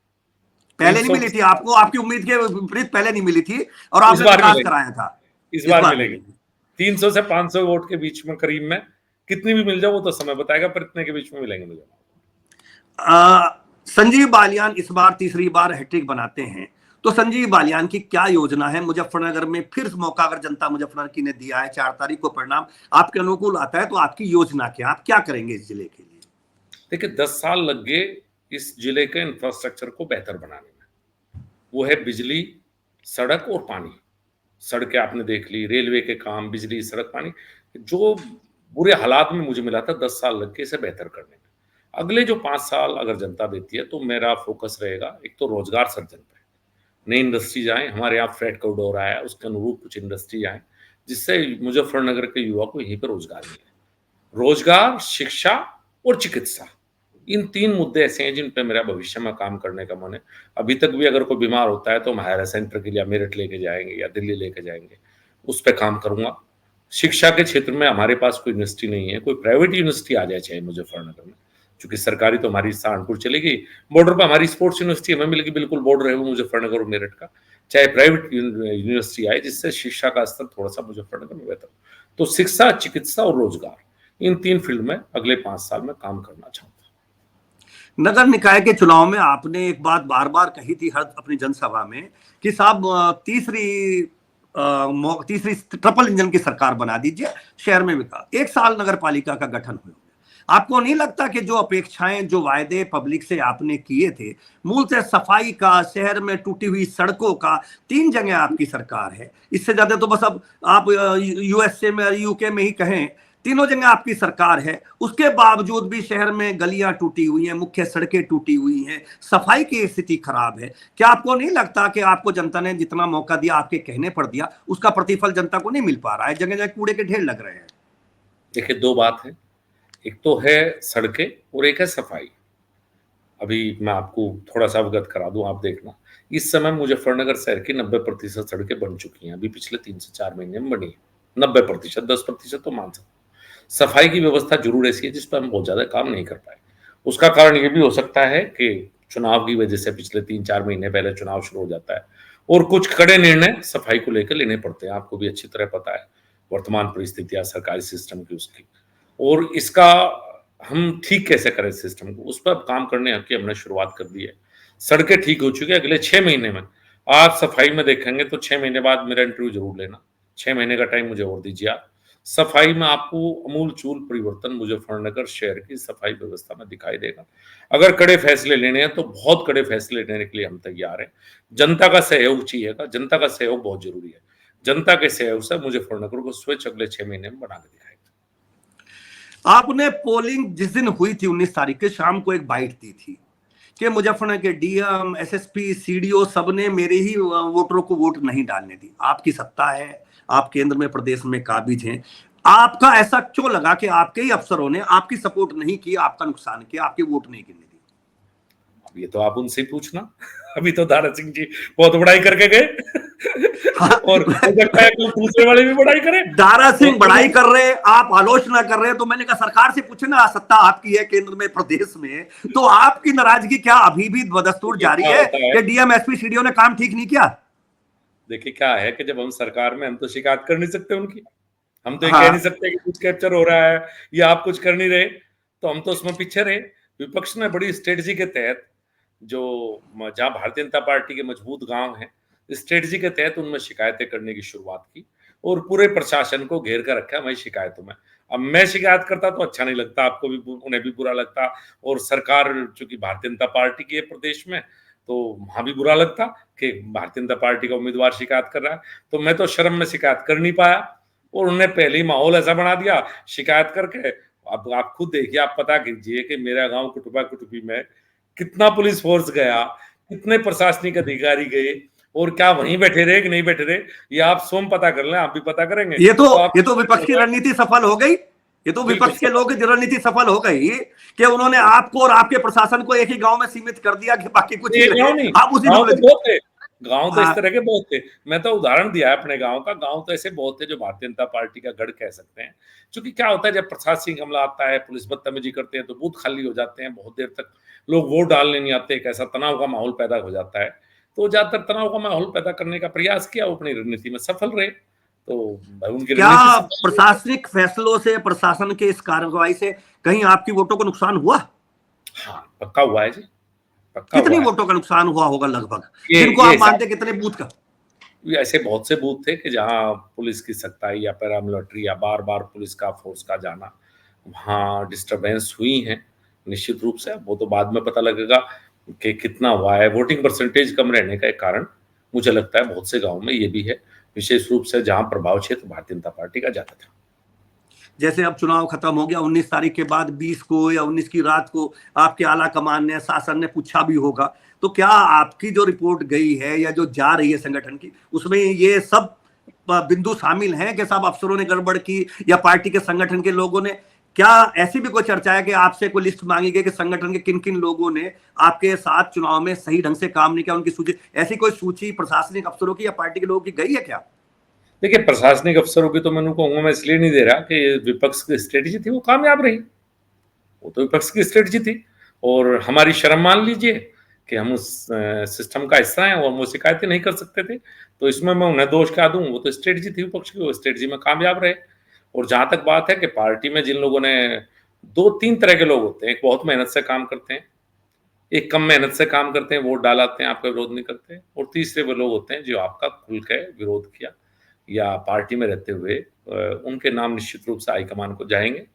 पहले नहीं 300 मिली थी आपको, आपकी उम्मीद के विपरीत पहले नहीं मिली थी और इस आपने बार विकास मिलेंगे। कराया था। इस इस बार बार मिलेंगे। मिलेगी। 300 से 500 वोट के बीच में करीब में। कितनी भी मिल जाए वो तो समय बताएगा, पर इतने के बीच में मिलेंगे मुझे। संजीव बालियान इस बार तीसरी बार हैट्रिक बनाते हैं, तो संजीव बालियान की क्या योजना है? मुजफ्फरनगर में फिर मौका अगर जनता मुजफ्फरनगर की ने दिया है, 4 तारीख को परिणाम आपके अनुकूल आता है, तो आपकी योजना क्या, आप क्या करेंगे इस जिले के लिए? देखिए, 10 साल लग गए इस जिले के इंफ्रास्ट्रक्चर को बेहतर बनाने में। वो है बिजली, सड़क और पानी। सड़कें आपने देख ली, रेलवे के काम, बिजली, सड़क, पानी। जो बुरे हालात में मुझे मिला था, 10 साल लग गए इसे बेहतर करने में। अगले जो 5 साल अगर जनता देती है तो मेरा फोकस रहेगा एक तो रोजगार सर्जन पे। नई इंडस्ट्रीज आए, हमारे यहाँ फ्रेट कॉरिडोर आया, उसके अनुरूप कुछ इंडस्ट्री आए, जिससे मुजफ्फरनगर के युवा को यहीं पर रोजगार मिले। रोजगार, शिक्षा और चिकित्सा, इन 3 मुद्दे ऐसे हैं जिन पे मेरा भविष्य में काम करने का मन है। अभी तक भी अगर कोई बीमार होता है तो हम हायर सेंटर के लिए मेरठ लेके जाएंगे या दिल्ली लेके जाएंगे, उस पर काम करूंगा। शिक्षा के क्षेत्र में हमारे पास कोई यूनिवर्सिटी नहीं है, कोई प्राइवेट यूनिवर्सिटी आ जाए चाहे मुजफ्फरनगर में, क्योंकि सरकारी तो हमारी सहारनपुर चलेगी। बॉर्डर पर हमारी स्पोर्ट्स यूनिवर्सिटी हमें मिलेगी, बिल्कुल बॉर्डर है वो मुजफ्फरनगर और मेरठ का। चाहे प्राइवेट यूनिवर्सिटी आए, जिससे शिक्षा का स्तर थोड़ा सा मुजफ्फरनगर में बेहतर। तो शिक्षा, चिकित्सा और रोजगार, इन 3 फील्ड में अगले 5 साल में काम करना चाहूंगा। नगर निकाय के चुनाव में आपने एक बात बार बार कही थी हर अपनी जनसभा में कि साहब तीसरी ट्रिपल इंजन की सरकार बना दीजिए, शहर में विकास। 1 साल नगर पालिका का गठन हुआ, आपको नहीं लगता कि जो अपेक्षाएं, जो वायदे पब्लिक से आपने किए थे, मूलतः सफाई का, शहर में टूटी हुई सड़कों का, 3 जगह आपकी सरकार है, इससे ज्यादा तो बस अब आप यूएसए में, यूके में ही कहें, तीनों जगह आपकी सरकार है, उसके बावजूद भी शहर में गलियां टूटी हुई हैं, मुख्य सड़कें टूटी हुई हैं, सफाई की स्थिति खराब है। क्या आपको नहीं लगता कि आपको जनता ने जितना मौका दिया, आपके कहने पर दिया, उसका प्रतिफल जनता को नहीं मिल पा रहा है? जगह जगह कूड़े के ढेर लग रहे हैं। देखिए, 2 बात है। एक तो है सड़कें और एक है सफाई। अभी मैं आपको थोड़ा सा अवगत करा दूं, आप देखना, इस समय मुजफ्फरनगर शहर की 90% सड़कें बन चुकी हैं, अभी पिछले 3 से 4 महीने में बनी है 90%, 10% तो मान सकते। सफाई की व्यवस्था जरूर ऐसी है जिस पर हम बहुत ज्यादा काम नहीं कर पाए। उसका कारण ये भी हो सकता है कि चुनाव की वजह से पिछले 3-4 महीने पहले चुनाव शुरू हो जाता है और कुछ कड़े निर्णय सफाई को लेकर लेने पड़ते हैं, आपको भी अच्छी तरह पता है वर्तमान परिस्थितियां सरकारी सिस्टम की उसकी, और इसका हम ठीक कैसे करें सिस्टम को, उस पर काम करने की हमने शुरुआत कर दी है। सड़कें ठीक हो चुकी है, अगले 6 महीने में आप सफाई में देखेंगे तो 6 महीने बाद मेरा इंटरव्यू जरूर लेना, 6 महीने का टाइम मुझे और दीजिए आप। सफाई में आपको अमूलचूल परिवर्तन मुजफ्फरनगर शहर की सफाई व्यवस्था में दिखाई देगा। अगर कड़े फैसले लेने हैं तो बहुत कड़े फैसले लेने के लिए हम तैयार हैं। जनता का सहयोग चाहिएगा, जनता का सहयोग बहुत जरूरी है। जनता के सहयोग से मुजफ्फरनगर को स्विच अगले 6 महीने में बना के दिखाएगा। आपने पोलिंग जिस दिन हुई थी 19 तारीख के शाम को एक बाइट दी थी कि मुजफ्फरनगर के डीएम, एसएसपी, सीडीओ सबने मेरे ही वोटरों को वोट नहीं डालने दी। आपकी सत्ता है, आप केंद्र में प्रदेश में काबिज हैं, आपका ऐसा क्यों लगा कि आपके ही अफसरों ने आपकी सपोर्ट नहीं की, आपका नुकसान किया, आपके वोट नहीं गिनने दी? अब ये तो आप उनसे ही पूछना। अभी तो दारा सिंह जी बहुत बड़ाई करके गए। हाँ, और दूसरे वाले भी बड़ाई करे। दारा सिंह बड़ाई कर रहे, आप आलोचना कर रहे, तो मैंने कहा सरकार से पूछे ना, सत्ता आपकी है केंद्र में प्रदेश में, तो आपकी नाराजगी क्या अभी भी बदस्तूर जारी है कि डीएम, एसपी, सीडीओ ने काम ठीक नहीं किया? देखिए क्या है कि जब हम सरकार में, हम तो शिकायत कर नहीं सकते उनकी, हम तो ये हाँ। कह नहीं सकते कि कुछ कैप्चर हो रहा है या आप कुछ कर नहीं रहे, तो हम तो उसमें पीछे रहे। विपक्ष ने बड़ी स्ट्रेटजी के तहत, जो जहां भारतीय जनता पार्टी के मजबूत गांव हैं, स्ट्रेटजी के तहत उनमें शिकायतें करने की शुरुआत की और पूरे प्रशासन को घेर कर रखा वही शिकायतों में। अब मैं शिकायत करता तो अच्छा नहीं लगता, आपको भी, उन्हें भी बुरा लगता, और सरकार चूंकि भारतीय जनता पार्टी की है प्रदेश में, तो वहां भी बुरा लगता कि भारतीय जनता पार्टी का उम्मीदवार शिकायत कर रहा है। तो मैं तो शर्म में शिकायत कर नहीं पाया और उन्होंने पहले ही माहौल ऐसा बना दिया शिकायत करके। अब आप खुद देखिए, आप पता कीजिए कि मेरा गांव कुटुबा कुटुबी में कितना पुलिस फोर्स गया, कितने प्रशासनिक अधिकारी गए, और क्या वहीं बैठे रहे कि नहीं बैठे रहे, ये आप स्वयं पता कर लें, आप भी पता करेंगे। ये तो विपक्ष की रणनीति सफल हो गई। ये तो विपक्ष के लोगों की रणनीति सफल हो गई कि उन्होंने आपको और आपके प्रशासन को एक ही गांव में सीमित कर दिया कि बाकी कुछ नहीं। आप उसी गांव तो इस तरह के बहुत थे। मैं तो उदाहरण दिया है अपने गांव का, गांव तो ऐसे बहुत थे जो भारतीय जनता पार्टी का गढ़ कह सकते हैं। क्योंकि क्या होता है, जब प्रशासनिक हमला आता है, पुलिस बदतमीजी करते हैं, तो बूथ खाली हो जाते हैं, बहुत देर तक लोग वोट डालने नहीं आते, एक ऐसा तनाव का माहौल पैदा हो जाता है। तो ज्यादातर तनाव का माहौल पैदा करने का प्रयास किया, वो अपनी रणनीति में सफल रहे। तो उनकी क्या प्रशासनिक फैसलों से, प्रशासन के इस कार्रवाई से कहीं आपकी वोटों को नुकसान हुआ? हाँ, पक्का हुआ है जी, पक्का। कितनी वोटों का नुकसान हुआ होगा लगभग, जिनको आप मानते, कितने बूथ का? ऐसे बहुत से बूथ थे कि जहां पुलिस की सख्ताई या पैरामिलिट्री या बार बार पुलिस का फोर्स का जाना, वहां डिस्टरबेंस हुई है निश्चित रूप से। वो तो बाद में पता लगेगा कि कितना हुआ है। वोटिंग परसेंटेज कम रहने का एक कारण मुझे लगता है बहुत से गांव में ये भी है, विशेष रूप से जहां प्रभाव क्षेत्र भारतीय जनता पार्टी का ज्यादा था। जैसे अब चुनाव खत्म हो गया, 19 तारीख के बाद 20 को या 19 की रात को आपके आला कमान ने, शासन ने पूछा भी होगा, तो क्या आपकी जो रिपोर्ट गई है या जो जा रही है संगठन की, उसमें ये सब बिंदु शामिल हैं कि सब अफसरों ने गड़बड़ की या पार्टी के संगठन के लोगों ने? क्या ऐसी भी कोई चर्चा है कि आपसे कोई लिस्ट मांगी गई कि संगठन के किन किन लोगों ने आपके साथ चुनाव में सही ढंग से काम नहीं किया, उनकी सूची, ऐसी कोई सूची प्रशासनिक अफसरों की या पार्टी के लोगों की गई है क्या? देखिए, प्रशासनिक अफसरों की तो मैं कहूंगा, मैं इसलिए नहीं दे रहा कि विपक्ष की स्ट्रेटेजी थी वो कामयाब रही, वो तो विपक्ष की स्ट्रेटेजी थी, और हमारी शर्म मान लीजिए कि हम उस सिस्टम का हिस्सा हैं और वो शिकायतें नहीं कर सकते थे। तो इसमें मैं उन्हें दोष क्या दूं, वो तो स्ट्रेटेजी थी विपक्ष की, वो स्ट्रेटेजी में कामयाब रहे। और जहां तक बात है कि पार्टी में जिन लोगों ने, 2-3 तरह के लोग होते हैं, एक बहुत मेहनत से काम करते हैं, एक कम मेहनत से काम करते हैं, वोट डालाते हैं, आपका विरोध नहीं करते, और तीसरे वो लोग होते हैं जो आपका खुल के विरोध किया या पार्टी में रहते हुए, उनके नाम निश्चित रूप से हाईकमान को जाएंगे।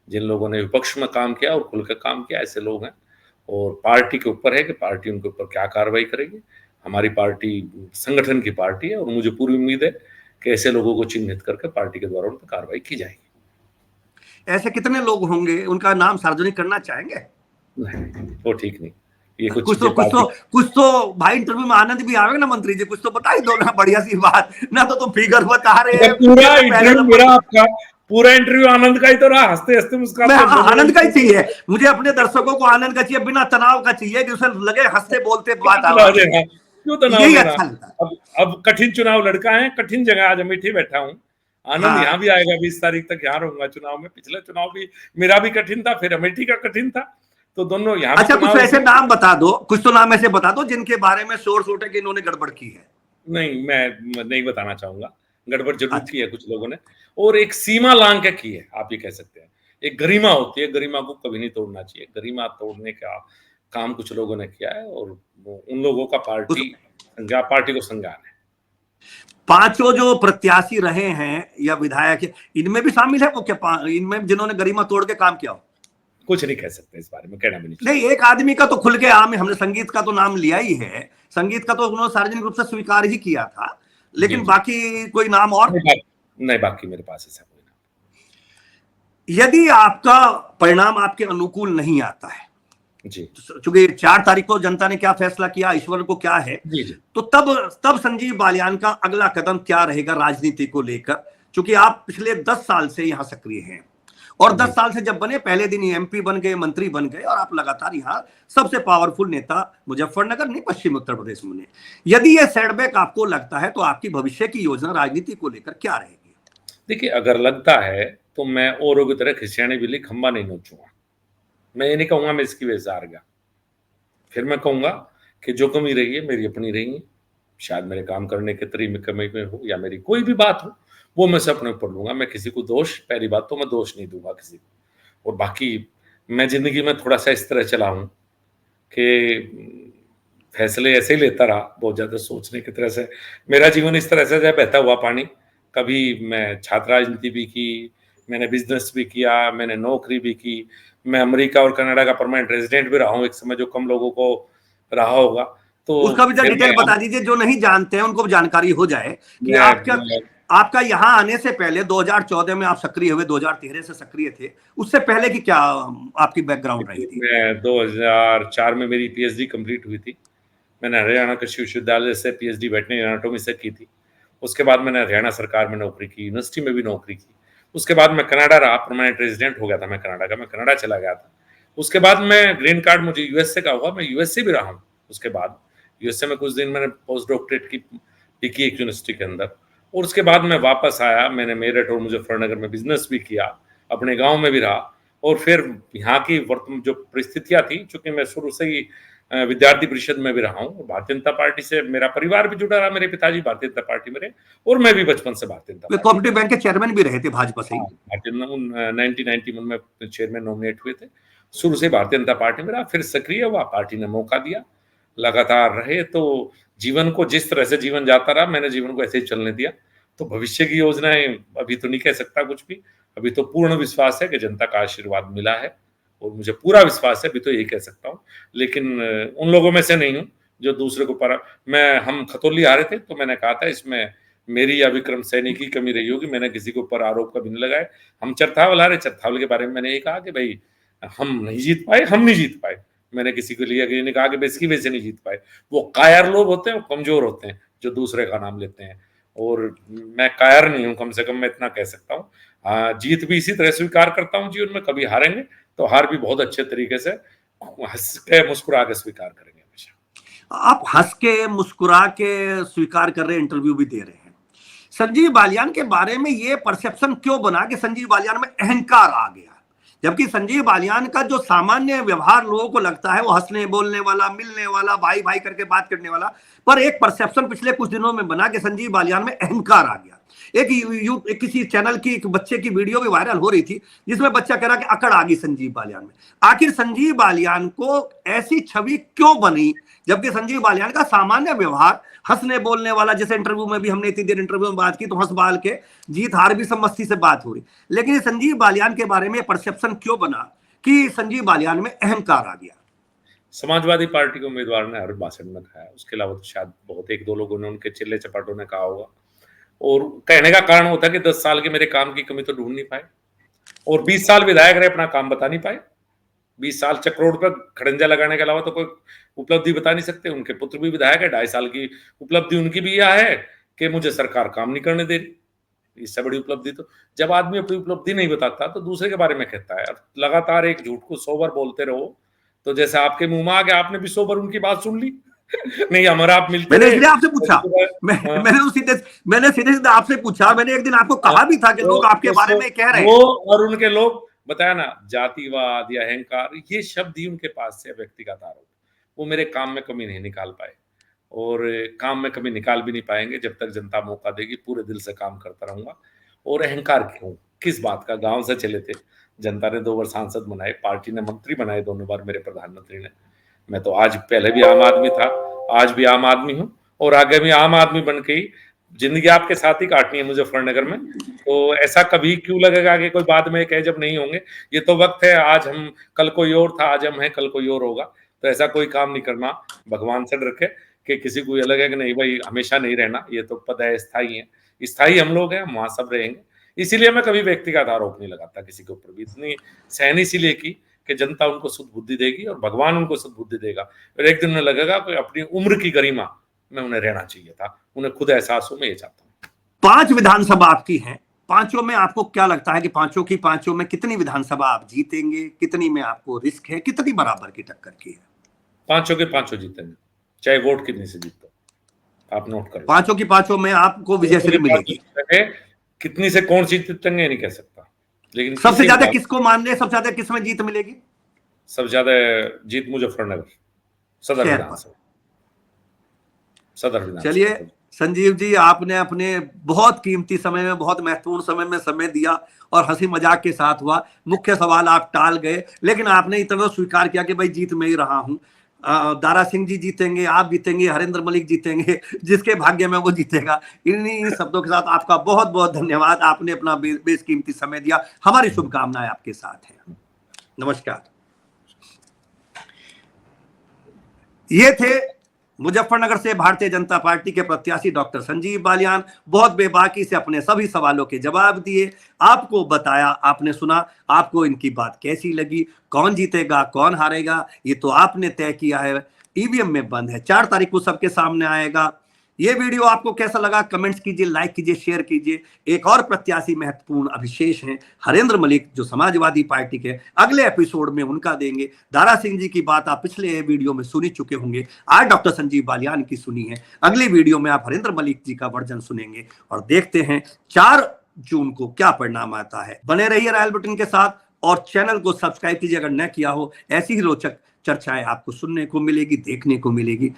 जिन लोगों ने विपक्ष में काम किया और खुलकर काम किया, ऐसे लोग हैं, और पार्टी के ऊपर है कि पार्टी उनके ऊपर क्या कार्रवाई करेगी। हमारी पार्टी संगठन की पार्टी है और मुझे पूरी उम्मीद है कि ऐसे लोगों को चिन्हित करके पार्टी के द्वारा उन पर कार्रवाई की जाएगी। ऐसे कितने लोग होंगे, उनका नाम सार्वजनिक करना चाहेंगे? नहीं, वो ठीक नहीं। ये कुछ तो भाई इंटरव्यू में आनंद भी आवेगा ना मंत्री जी, कुछ तो बता ही दो ना, बढ़िया सी बात ना। तो तुम फिगर बता रहे हैं, पूरा इंटरव्यू आनंद का ही तो रहा, हंसते हंसते मुस्कुराते। आनंद का ही चाहिए मुझे, अपने दर्शकों को आनंद का चाहिए, बिना तनाव का चाहिए कि उसे लगे हंसते बोलते बात आवाज, क्यों तनाव यही लेना। अच्छा लगता है। अब कठिन चुनाव लड़का है, कठिन जगह आज अमेठी बैठा हूँ। आनंद यहाँ भी आएगा, 20 तारीख तक यहाँ रहूंगा चुनाव में। पिछला चुनाव भी मेरा भी कठिन था, फिर अमेठी का कठिन था, तो दोनों यहाँ भी अच्छा, कुछ चुनाव। ऐसे नाम बता दो, कुछ तो नाम ऐसे बता दो जिनके बारे में शोर शोटे कि इन्होंने गड़बड़ की है। नहीं, मैं नहीं बताना चाहूंगा। गड़बड़ जरूर अच्छा। की है कुछ लोगों ने, और एक सीमा लांघ के की है, आप ये कह सकते हैं। एक गरिमा होती है, गरिमा को कभी नहीं तोड़ना चाहिए। गरिमा तोड़ने का काम कुछ लोगों ने किया है, और उन लोगों का पार्टी को संज्ञान है। पांचों जो प्रत्याशी रहे हैं या विधायक, इनमें भी शामिल है वो क्या, इनमें जिन्होंने गरिमा तोड़ के काम किया हो? कुछ नहीं कह सकते इस बारे में, कहना भी नहीं, एक आदमी का तो खुल के आम, हमने संगीत का तो नाम लिया ही है, संगीत का तो उन्होंने सार्वजनिक रूप से स्वीकार ही किया था, लेकिन बाकी कोई नाम और नहीं, बाकी मेरे पास ऐसा कोई नाम। यदि आपका परिणाम आपके अनुकूल नहीं आता है जी, चूंकि 4 तारीख को जनता ने क्या फैसला किया, ईश्वर को क्या है, जी, जी। तो तब संजीव बालियान का अगला कदम क्या रहेगा राजनीति को लेकर? चूंकि आप पिछले 10 साल से यहां सक्रिय हैं, और 10 साल से जब बने, पहले दिन एमपी बन गए, मंत्री बन गए, और आप लगातार यहाँ सबसे पावरफुल नेता मुजफ्फरनगर नहीं, पश्चिमी उत्तर प्रदेश में। यदि ये सेटबैक आपको लगता है तो आपकी भविष्य की योजना राजनीति को लेकर क्या रहेगी? देखिए, अगर लगता है तो मैं औरों की तरह खिसियानी बिल्ली खंबा नहीं नोचूंगा। मैं ये नहीं कहूंगा मैं इसकी वजह से हार गया, फिर मैं कहूंगा कि जो कमी रही है मेरी अपनी रही है, शायद मेरे काम करने के तरीके में हो, या मेरी कोई भी बात हो, वो मैं से अपने ऊपर लूंगा। मैं किसी को दोष, पहली बात तो मैं दोष नहीं दूंगा किसी को। और बाकी मैं जिंदगी में थोड़ा सा इस तरह चला हूं कि फैसले ऐसे ही लेता रहा, बहुत ज्यादा सोचने की तरह से। मेरा जीवन इस तरह से है बहता हुआ पानी। कभी मैं छात्र राजनीति भी की, मैंने बिजनेस भी किया, मैंने नौकरी भी की, मैं अमेरिका और कनाडा का परमानेंट रेजिडेंट भी रहा हूँ एक समय, जो कम लोगों को रहा होगा। तो उसका भी डिटेल बता दीजिए, जो नहीं जानते हैं उनको भी जानकारी हो जाए कि आपका यहाँ आने से पहले 2014 में आप सक्रिय हुए, 2013 से सक्रिय थे, उससे पहले की क्या आपकी बैकग्राउंड रही थी? मैं 2004 में मेरी पीएचडी कंप्लीट हुई थी। मैंने हरियाणा कृषि विश्वविद्यालय से पीएचडी वेटरनरी एनाटॉमी से की थी। उसके बाद मैंने हरियाणा सरकार में नौकरी की, यूनिवर्सिटी में भी नौकरी की। उसके बाद मैं कनाडा रहा, परमानेंट रेजिडेंट हो गया था मैं कनाडा का, मैं कनाडा चला गया था। उसके बाद मैं ग्रीन कार्ड मुझे यूएसए का हुआ, मैं यूएसए भी रहा हूँ। उसके बाद यूएसए में कुछ दिन मैंने पोस्ट डॉक्टरेट की एक यूनिवर्सिटी के अंदर, और उसके बाद मैं वापस आया। मैंने मेरठ और मुजफ्फरनगर में बिजनेस भी किया, अपने गाँव में भी रहा, और फिर यहाँ की वर्तमान जो परिस्थितियाँ थी, चूंकि मैं शुरू से ही विद्यार्थी परिषद में भी रहा हूँ, भारतीय जनता पार्टी से मेरा परिवार भी जुड़ा रहा, मेरे पिताजी भारतीय जनता पार्टी में रहे, और मैं भी बचपन से Bharatiya Janata party. Cooperative bank के चेयरमैन भी रहे थे भाजपा से ही। 1991 में चेयरमैन नॉमिनेट हुए थे। शुरू से भारतीय जनता पार्टी में रहा, फिर सक्रिय हुआ, पार्टी ने मौका दिया, लगातार रहे। तो जीवन को जिस तरह से जीवन जाता रहा, मैंने जीवन को ऐसे ही चलने दिया। तो भविष्य की योजनाएं अभी तो नहीं कह सकता कुछ भी। अभी तो पूर्ण विश्वास है कि जनता का आशीर्वाद मिला है, और मुझे पूरा विश्वास है, अभी तो यही कह सकता हूँ। लेकिन उन लोगों में से नहीं हूँ जो दूसरे को हम खतौली आ रहे थे, तो मैंने कहा था इसमें मेरी या विक्रम सैनी की कमी रही होगी। मैंने किसी के ऊपर आरोप कभी नहीं लगाए। हम चरथावल आ रहे, चरथावल के बारे में मैंने ये कहा कि भाई हम नहीं जीत पाए। मैंने किसी को लिया कि नहीं कहा कि इसकी वजह से नहीं जीत पाए। वो कायर लोग होते हैं, वो कमजोर होते हैं जो दूसरे का नाम लेते हैं, और मैं कायर नहीं हूँ, कम से कम मैं इतना कह सकता हूँ। जीत भी इसी तरह स्वीकार करता हूँ जीवन में। कभी हारेंगे तो हार भी बहुत अच्छे तरीके से हंस के मुस्कुरा के स्वीकार करेंगे हमेशा। आप हंस के मुस्कुरा के स्वीकार कर रहे, इंटरव्यू भी दे रहे हैं। संजीव बालियान के बारे में ये परसेप्शन क्यों बना कि संजीव बालियान में अहंकार आ गया, जबकि संजीव बालियान का जो सामान्य व्यवहार लोगों को लगता है वो हंसने बोलने वाला, मिलने वाला, भाई भाई करके बात करने वाला, पर एक परसेप्शन पिछले कुछ दिनों में बना कि संजीव बालियान में अहंकार आ गया। एक किसी चैनल की एक बच्चे की वीडियो भी वायरल हो रही थी जिसमें बच्चा कह रहा कि अकड़ आ गई संजीव बालियान में। आखिर संजीव बालियान को ऐसी छवि क्यों बनी, जबकि संजीव बालियान का सामान्य व्यवहार, हंसने बोलने वाला, जैसे इंटरव्यू में भी हमने इतनी देर इंटरव्यू में बात की तो हंस बाल के जीत हार भी सब मस्ती से बात हो रही, लेकिन संजीव बालियान के बारे में परसेप्शन क्यों बना कि संजीव बालियान में अहंकार आ गया? समाजवादी पार्टी के उम्मीदवार ने हर भाषण में कहा है, उसके अलावा तो शायद बहुत एक दो लोगों ने उनके चिल्ले चपाटों ने कहा होगा। और कहने का कारण होता है कि 10 साल के मेरे काम की कमी तो ढूंढ नहीं पाए, और 20 साल विधायक रहे, अपना काम बता नहीं पाए। 20 साल चक्रोड़ पर खड़ंजा लगाने के अलावा तो कोई उपलब्धि बता नहीं सकते। उनके पुत्र भी विधायक है, 2.5 साल की उपलब्धि उनकी भी यह है कि मुझे सरकार काम नहीं करने दे रही। इससे बड़ी उपलब्धि तो जब आदमी अपनी उपलब्धि नहीं बताता तो दूसरे के बारे में कहता है। लगातार एक झूठ को 100 बार बोलते रहो तो जैसे आपके मुंह में आ गया, आपने भी 100 बार उनकी बात सुन ली। नहीं, हमारा आप मिलते मैंने रहे। इसलिए आपसे पूछा, मैंने सीधे आपसे पूछा। मैंने एक दिन आपको कहा भी था कि लोग आपके बारे में कह रहे हैं। वो और उनके लोग बताया ना, जातिवाद या अहंकार, ये शब्द ही उनके पास से व्यक्तिगत आरोप, वो मेरे काम में कमी नहीं निकाल पाए और काम में कभी निकाल भी नहीं पाएंगे जब तक जनता मौका देगी। पूरे दिल से काम करता रहूंगा। और अहंकार क्यों, किस बात का? गांव से चले थे, जनता ने 2 बार सांसद बनाए, पार्टी ने मंत्री बनाए 2 बार, मेरे प्रधानमंत्री ने। मैं तो आज पहले भी आम आदमी था, आज भी आम आदमी हूँ और आगे भी आम आदमी बन के ही जिंदगी आपके साथ ही काटनी है मुजफ्फरनगर में। तो ऐसा कभी क्यों लगेगा कि कोई बाद में कहे जब नहीं होंगे। ये तो वक्त है, आज हम, कल कोई और था, आज हम हैं, कल कोई और होगा। तो ऐसा कोई काम नहीं करना, भगवान से डर के कि किसी को ये लगे कि नहीं भाई हमेशा नहीं रहना। ये तो पद है, स्थायी है, स्थायी हम लोग हैं, हम वहां सब रहेंगे। इसीलिए मैं कभी व्यक्तिगत आरोप नहीं लगाता किसी के ऊपर भी। इतनी सहन इसीलिए की कि जनता उनको शुद्ध बुद्धि देगी और भगवान उनको शुद्ध बुद्धि देगा। फिर एक दिन में लगेगा कि अपनी उम्र की गरिमा में उन्हें रहना चाहिए था, उन्हें खुद एहसास हो। मैं ये चाहता हूँ। 5 विधानसभा आपकी हैं, पांचों में आपको क्या लगता है कि पांचों में कितनी विधानसभा आप जीतेंगे? कितनी में आपको रिस्क है? कितनी बराबर की टक्कर की है? 5 के 5 जीतेंगे, चाहे वोट कितनी से जीतो, आप नोट करो। 5 की 5 में आपको विजय श्री मिलेगी। कितनी से कौन सी जीतेंगे नहीं कह सकता, लेकिन सबसे ज्यादा किसको मान ले, सबसे ज्यादा किसमें जीत मिलेगी? सबसे ज्यादा जीत मुजफ्फरनगर सदर विधानसभा। चलिए संजीव जी, आपने अपने बहुत कीमती समय में, बहुत महत्वपूर्ण समय में समय दिया और हंसी मजाक के साथ हुआ। मुख्य सवाल आप टाल गए, लेकिन आपने इतना स्वीकार किया कि भाई जीत में ही रहा हूं। दारा सिंह जी जीतेंगे, आप जीतेंगे, हरेंद्र मलिक जीतेंगे, जिसके भाग्य में वो जीतेगा। इन्हीं शब्दों के साथ आपका बहुत बहुत धन्यवाद। आपने अपना बेशकीमती समय दिया। हमारी शुभकामनाएं आपके साथ हैं। नमस्कार। ये थे मुजफ्फरनगर से भारतीय जनता पार्टी के प्रत्याशी डॉक्टर संजीव बालियान। बहुत बेबाकी से अपने सभी सवालों के जवाब दिए, आपको बताया, आपने सुना। आपको इनकी बात कैसी लगी? कौन जीतेगा, कौन हारेगा, ये तो आपने तय किया है। ईवीएम में बंद है, 4 तारीख को सबके सामने आएगा। ये वीडियो आपको कैसा लगा कमेंट्स कीजिए, लाइक कीजिए, शेयर कीजिए। एक और प्रत्याशी महत्वपूर्ण अभिशेष हैं, हरेंद्र मलिक, जो समाजवादी पार्टी के। अगले एपिसोड में उनका देंगे। दारा सिंह जी की बात आप पिछले वीडियो में सुनी चुके होंगे, आज डॉक्टर संजीव बालियान की सुनी है। अगली वीडियो में आप हरेंद्र मलिक जी का वर्जन सुनेंगे और देखते हैं 4 जून को क्या परिणाम आता है। बने रहिए रॉयल बुलेटिन के साथ और चैनल को सब्सक्राइब कीजिए अगर न किया हो। ऐसी ही रोचक चर्चाएं आपको सुनने को मिलेगी, देखने को मिलेगी।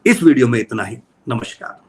इस वीडियो में इतना ही। नमस्कार।